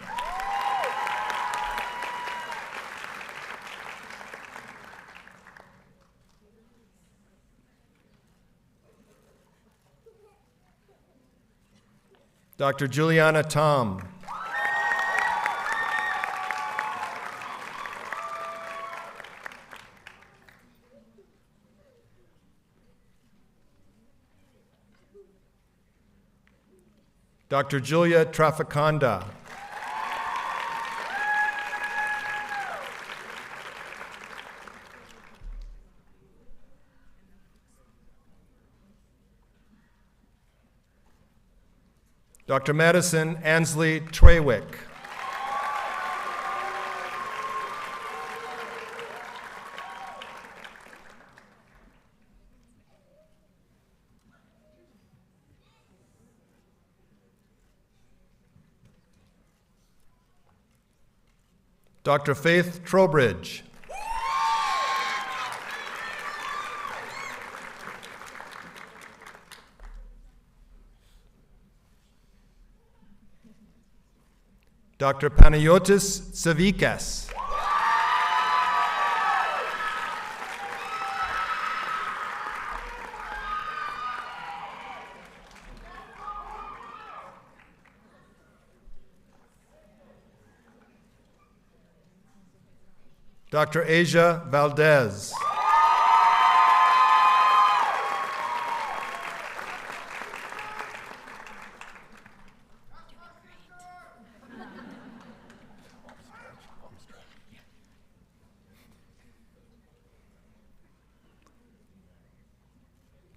Dr. Juliana Tom. Dr. Julia Traficanda. Dr. Madison Ansley Treywick. Dr. Faith Trowbridge. Dr. Panayotis Savikas. Dr. Asia Valdez.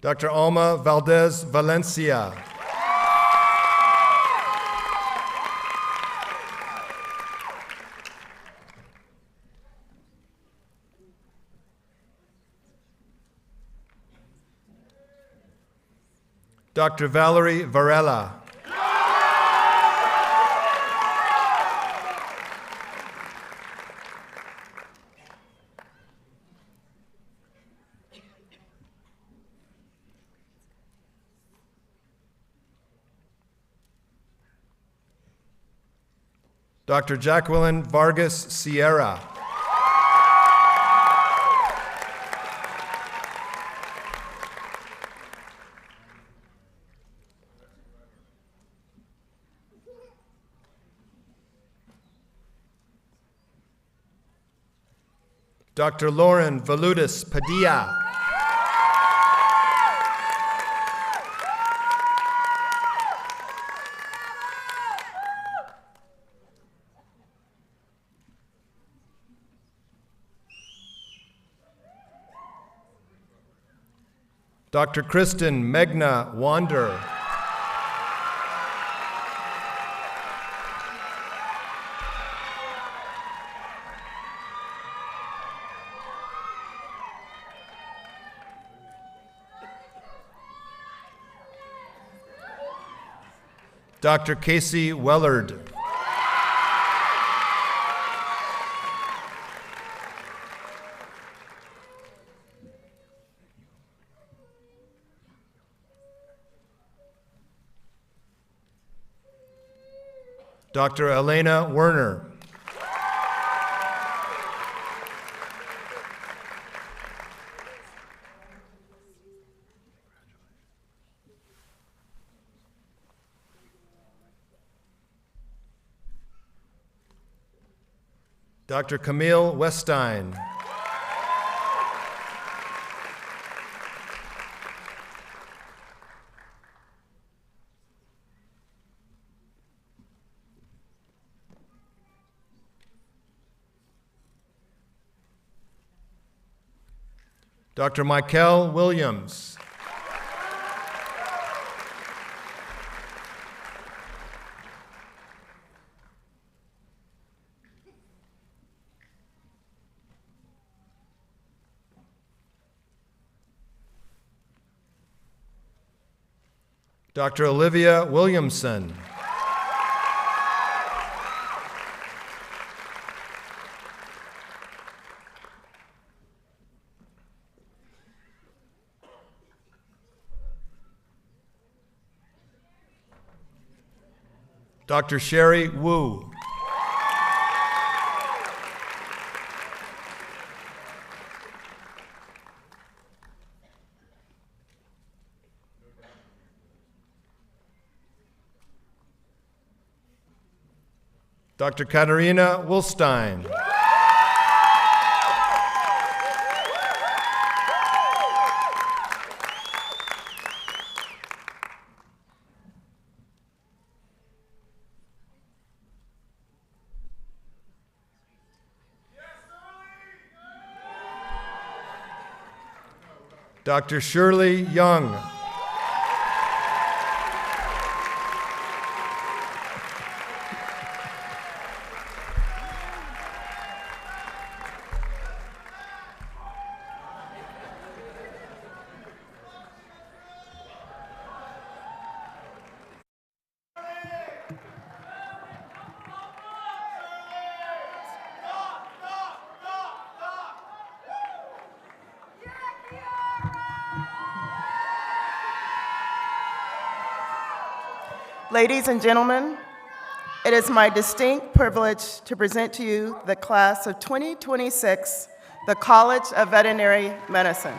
Dr. Alma Valdez Valencia. Dr. Valerie Varela. Dr. Jacqueline Vargas Sierra. Dr. Lauren Valutis Padilla. Dr. Kristen Megna Wander. Dr. Casey Wellard. Dr. Elena Werner. Dr. Camille Weststein. Dr. Michael Williams. Dr. Olivia Williamson. Dr. Sherry Wu. Dr. Katarina Wolstein. Dr. Shirley Young. Ladies and gentlemen, It is my distinct privilege to present to you the class of 2026, the College of Veterinary Medicine.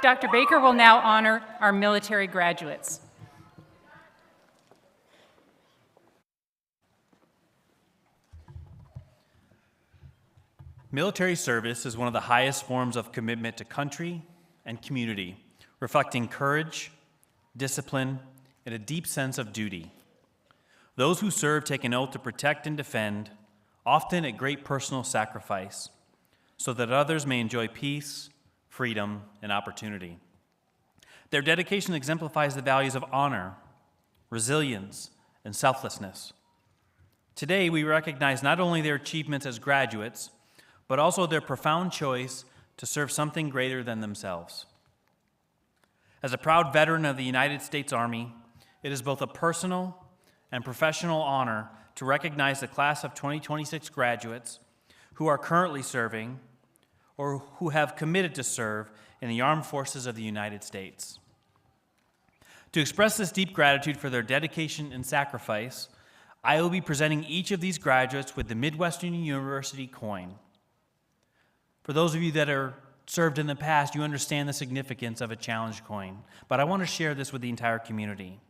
Dr. Baker will now honor our military graduates. Military service is one of the highest forms of commitment to country and community, reflecting courage, discipline, and a deep sense of duty. Those who serve take an oath to protect and defend, often at great personal sacrifice, so that others may enjoy peace, freedom, and opportunity. Their dedication exemplifies the values of honor, resilience, and selflessness. Today, we recognize not only their achievements as graduates, but also their profound choice to serve something greater than themselves. As a proud veteran of the United States Army, it is both a personal and professional honor to recognize the class of 2026 graduates who are currently serving or who have committed to serve in the armed forces of the United States. To express this deep gratitude for their dedication and sacrifice, I will be presenting each of these graduates with the Midwestern University coin. For those of you that are served in the past, you understand the significance of a challenge coin, but I want to share this with the entire community.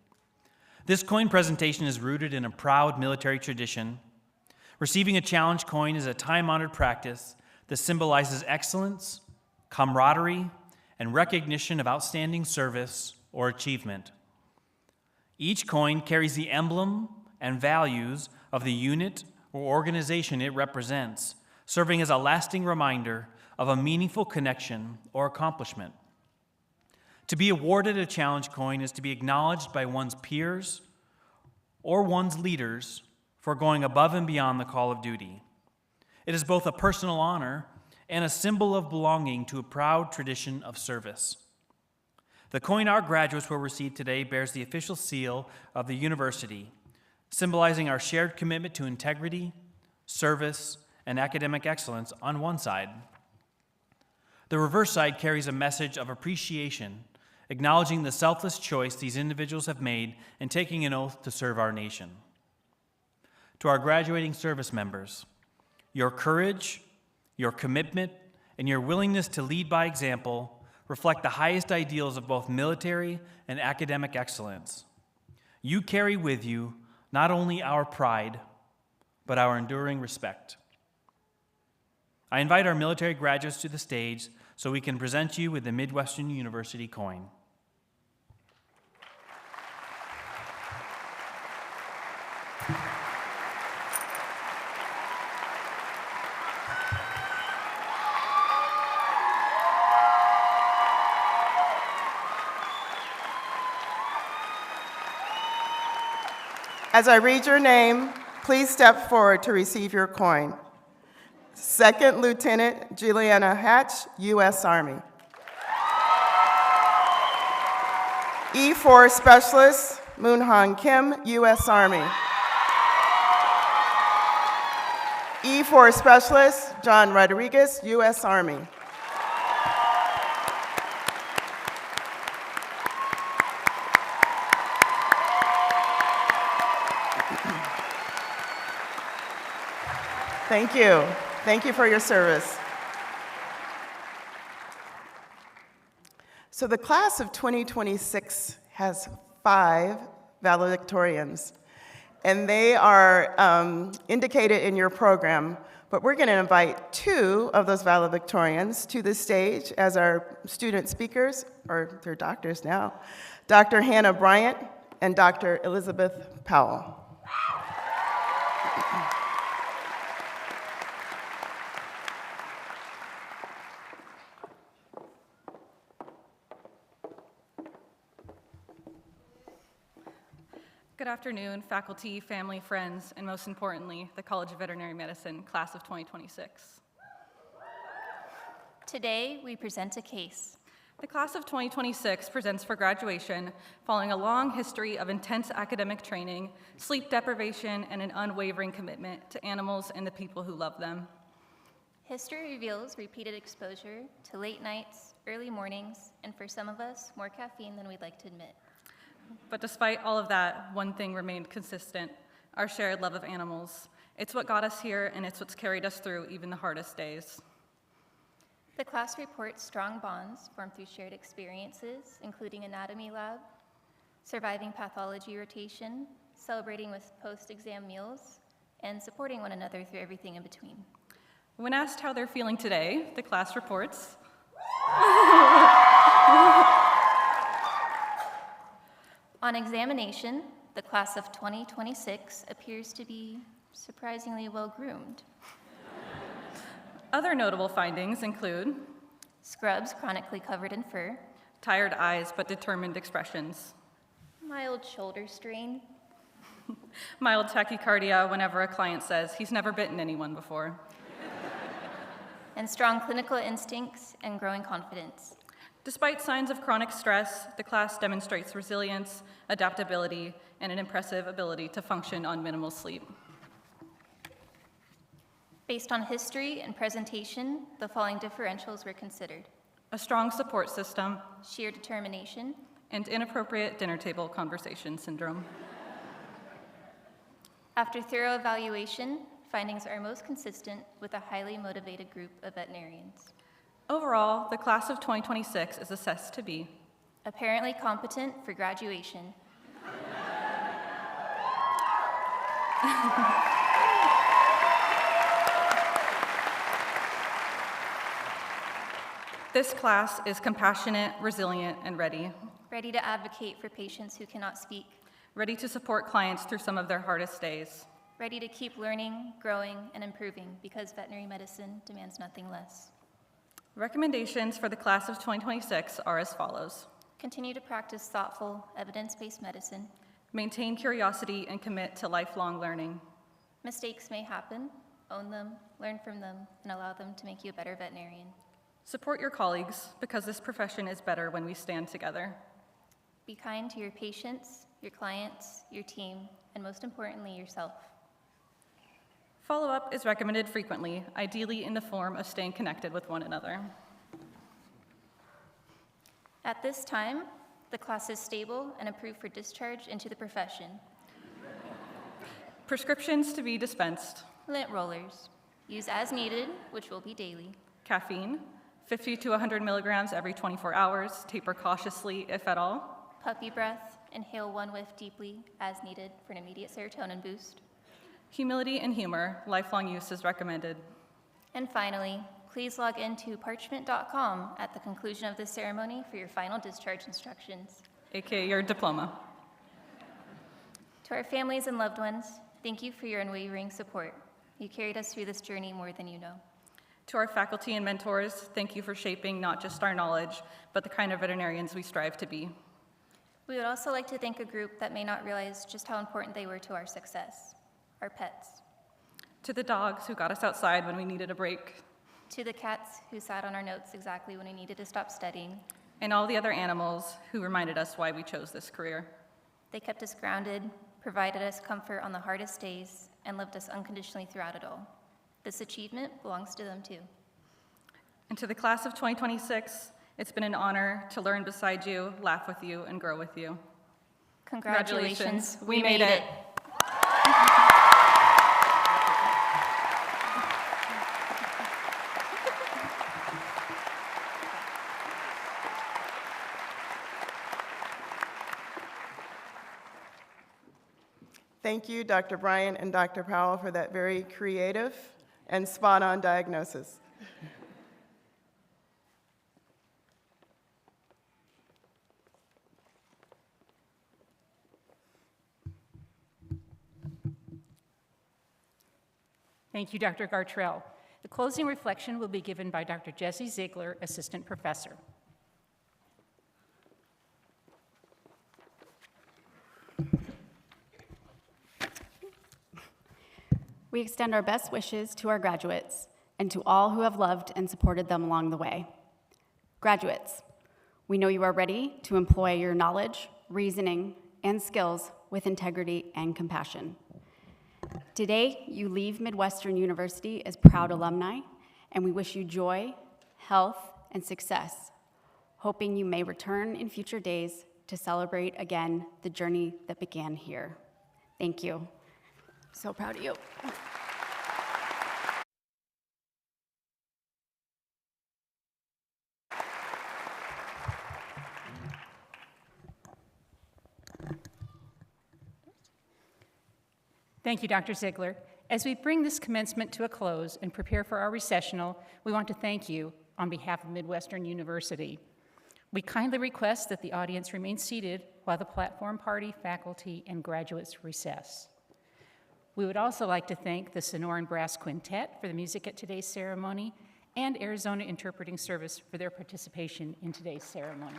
This coin presentation is rooted in a proud military tradition. Receiving a challenge coin is a time-honored practice that symbolizes excellence, camaraderie, and recognition of outstanding service or achievement. Each coin carries the emblem and values of the unit or organization it represents, serving as a lasting reminder of a meaningful connection or accomplishment. To be awarded a challenge coin is to be acknowledged by one's peers or one's leaders for going above and beyond the call of duty. It is both a personal honor and a symbol of belonging to a proud tradition of service. The coin our graduates will receive today bears the official seal of the university, symbolizing our shared commitment to integrity, service, and academic excellence on one side. The reverse side carries a message of appreciation, acknowledging the selfless choice these individuals have made in taking an oath to serve our nation. To our graduating service members, your courage, your commitment, and your willingness to lead by example reflect the highest ideals of both military and academic excellence. You carry with you not only our pride, but our enduring respect. I invite our military graduates to the stage so we can present you with the Midwestern University coin. As I read your name, please step forward to receive your coin. Second Lieutenant Juliana Hatch, U.S. Army. E4 Specialist Moonhan Kim, U.S. Army. E4 Specialist John Rodriguez, U.S. Army. Thank you. Thank you for your service. So the class of 2026 has 5 valedictorians, and they are indicated in your program, but we're going to invite 2 of those valedictorians to the stage as our student speakers, or they're doctors now, Dr. Hannah Bryant and Dr. Elizabeth Powell. Good afternoon, faculty, family, friends, and most importantly, the College of Veterinary Medicine, class of 2026. Today, we present a case. The class of 2026 presents for graduation following a long history of intense academic training, sleep deprivation, and an unwavering commitment to animals and the people who love them. History reveals repeated exposure to late nights, early mornings, and for some of us, more caffeine than we'd like to admit. But despite all of that, one thing remained consistent: our shared love of animals. It's what got us here, and it's what's carried us through even the hardest days. The class reports strong bonds formed through shared experiences, including anatomy lab, surviving pathology rotation, celebrating with post-exam meals, and supporting one another through everything in between. When asked how they're feeling today, the class reports, on examination, the class of 2026 appears to be surprisingly well-groomed. Other notable findings include scrubs chronically covered in fur, tired eyes but determined expressions, mild shoulder strain, mild tachycardia whenever a client says he's never bitten anyone before, and strong clinical instincts and growing confidence. Despite signs of chronic stress, the class demonstrates resilience, adaptability, and an impressive ability to function on minimal sleep. Based on history and presentation, the following differentials were considered: a strong support system, sheer determination, and inappropriate dinner table conversation syndrome. After thorough evaluation, findings are most consistent with a highly motivated group of veterinarians. Overall, the class of 2026 is assessed to be apparently competent for graduation. This class is compassionate, resilient, and ready. Ready to advocate for patients who cannot speak. Ready to support clients through some of their hardest days. Ready to keep learning, growing, and improving because veterinary medicine demands nothing less. Recommendations for the class of 2026 are as follows. Continue to practice thoughtful, evidence-based medicine. Maintain curiosity and commit to lifelong learning. Mistakes may happen. Own them, learn from them, and allow them to make you a better veterinarian. Support your colleagues because this profession is better when we stand together. Be kind to your patients, your clients, your team, and most importantly, yourself. Follow-up is recommended frequently, ideally in the form of staying connected with one another. At this time, the class is stable and approved for discharge into the profession. Prescriptions to be dispensed. Lint rollers. Use as needed, which will be daily. Caffeine, 50 to 100 milligrams every 24 hours. Taper cautiously, if at all. Puppy breath. Inhale one whiff deeply, as needed, for an immediate serotonin boost. Humility and humor. Lifelong use is recommended. And finally, please log into parchment.com at the conclusion of this ceremony for your final discharge instructions. AKA your diploma. To our families and loved ones, thank you for your unwavering support. You carried us through this journey more than you know. To our faculty and mentors, thank you for shaping not just our knowledge, but the kind of veterinarians we strive to be. We would also like to thank a group that may not realize just how important they were to our success, our pets. To the dogs who got us outside when we needed a break. To the cats who sat on our notes exactly when we needed to stop studying. And all the other animals who reminded us why we chose this career. They kept us grounded, provided us comfort on the hardest days, and loved us unconditionally throughout it all. This achievement belongs to them too. And to the class of 2026, it's been an honor to learn beside you, laugh with you, and grow with you. Congratulations, we made it. Thank you, Dr. Bryant and Dr. Powell, for that very creative and spot-on diagnosis. Thank you, Dr. Gartrell. The closing reflection will be given by Dr. Jesse Ziegler, Assistant Professor. We extend our best wishes to our graduates and to all who have loved and supported them along the way. Graduates, we know you are ready to employ your knowledge, reasoning, and skills with integrity and compassion. Today, you leave Midwestern University as proud alumni, and we wish you joy, health, and success, hoping you may return in future days to celebrate again the journey that began here. Thank you. So proud of you. Thank you, Dr. Ziegler. As we bring this commencement to a close and prepare for our recessional, we want to thank you on behalf of Midwestern University. We kindly request that the audience remain seated while the platform party, faculty, and graduates recess. We would also like to thank the Sonoran Brass Quintet for the music at today's ceremony and Arizona Interpreting Service for their participation in today's ceremony.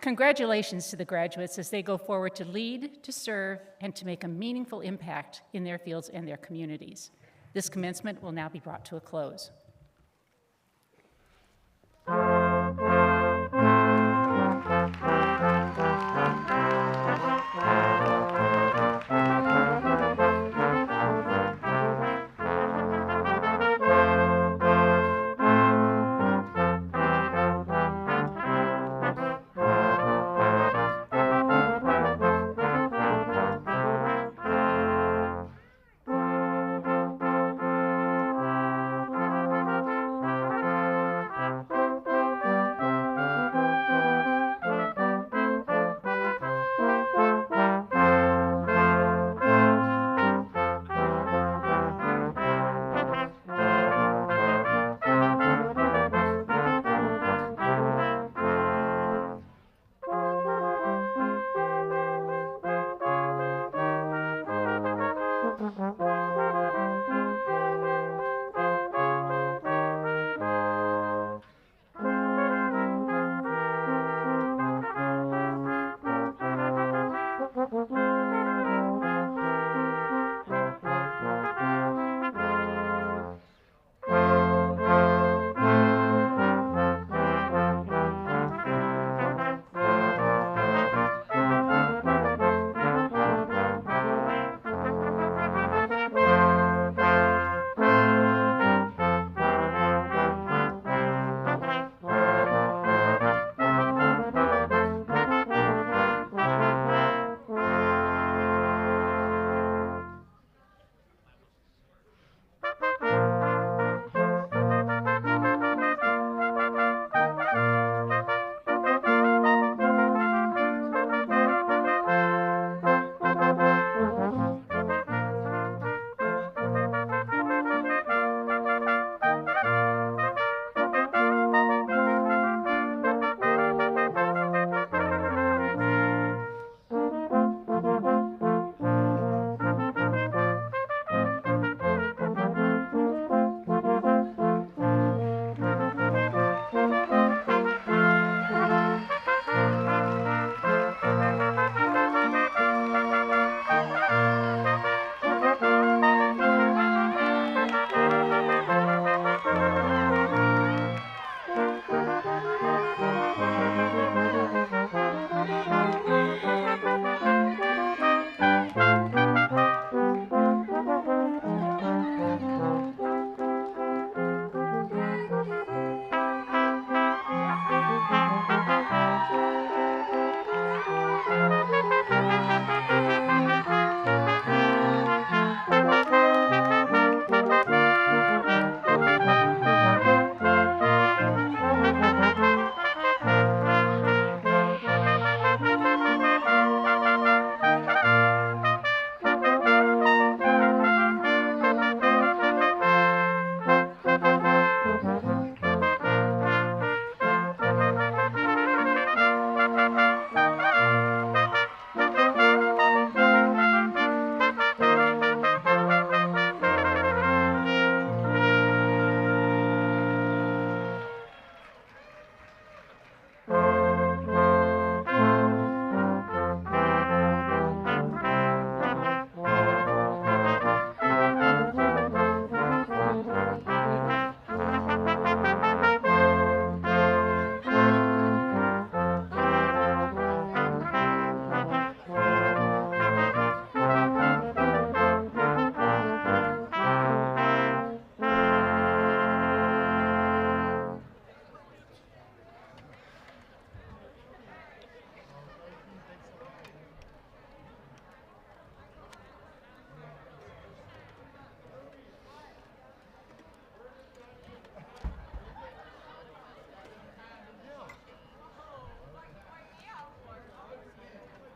Congratulations to the graduates as they go forward to lead, to serve, and to make a meaningful impact in their fields and their communities. This commencement will now be brought to a close.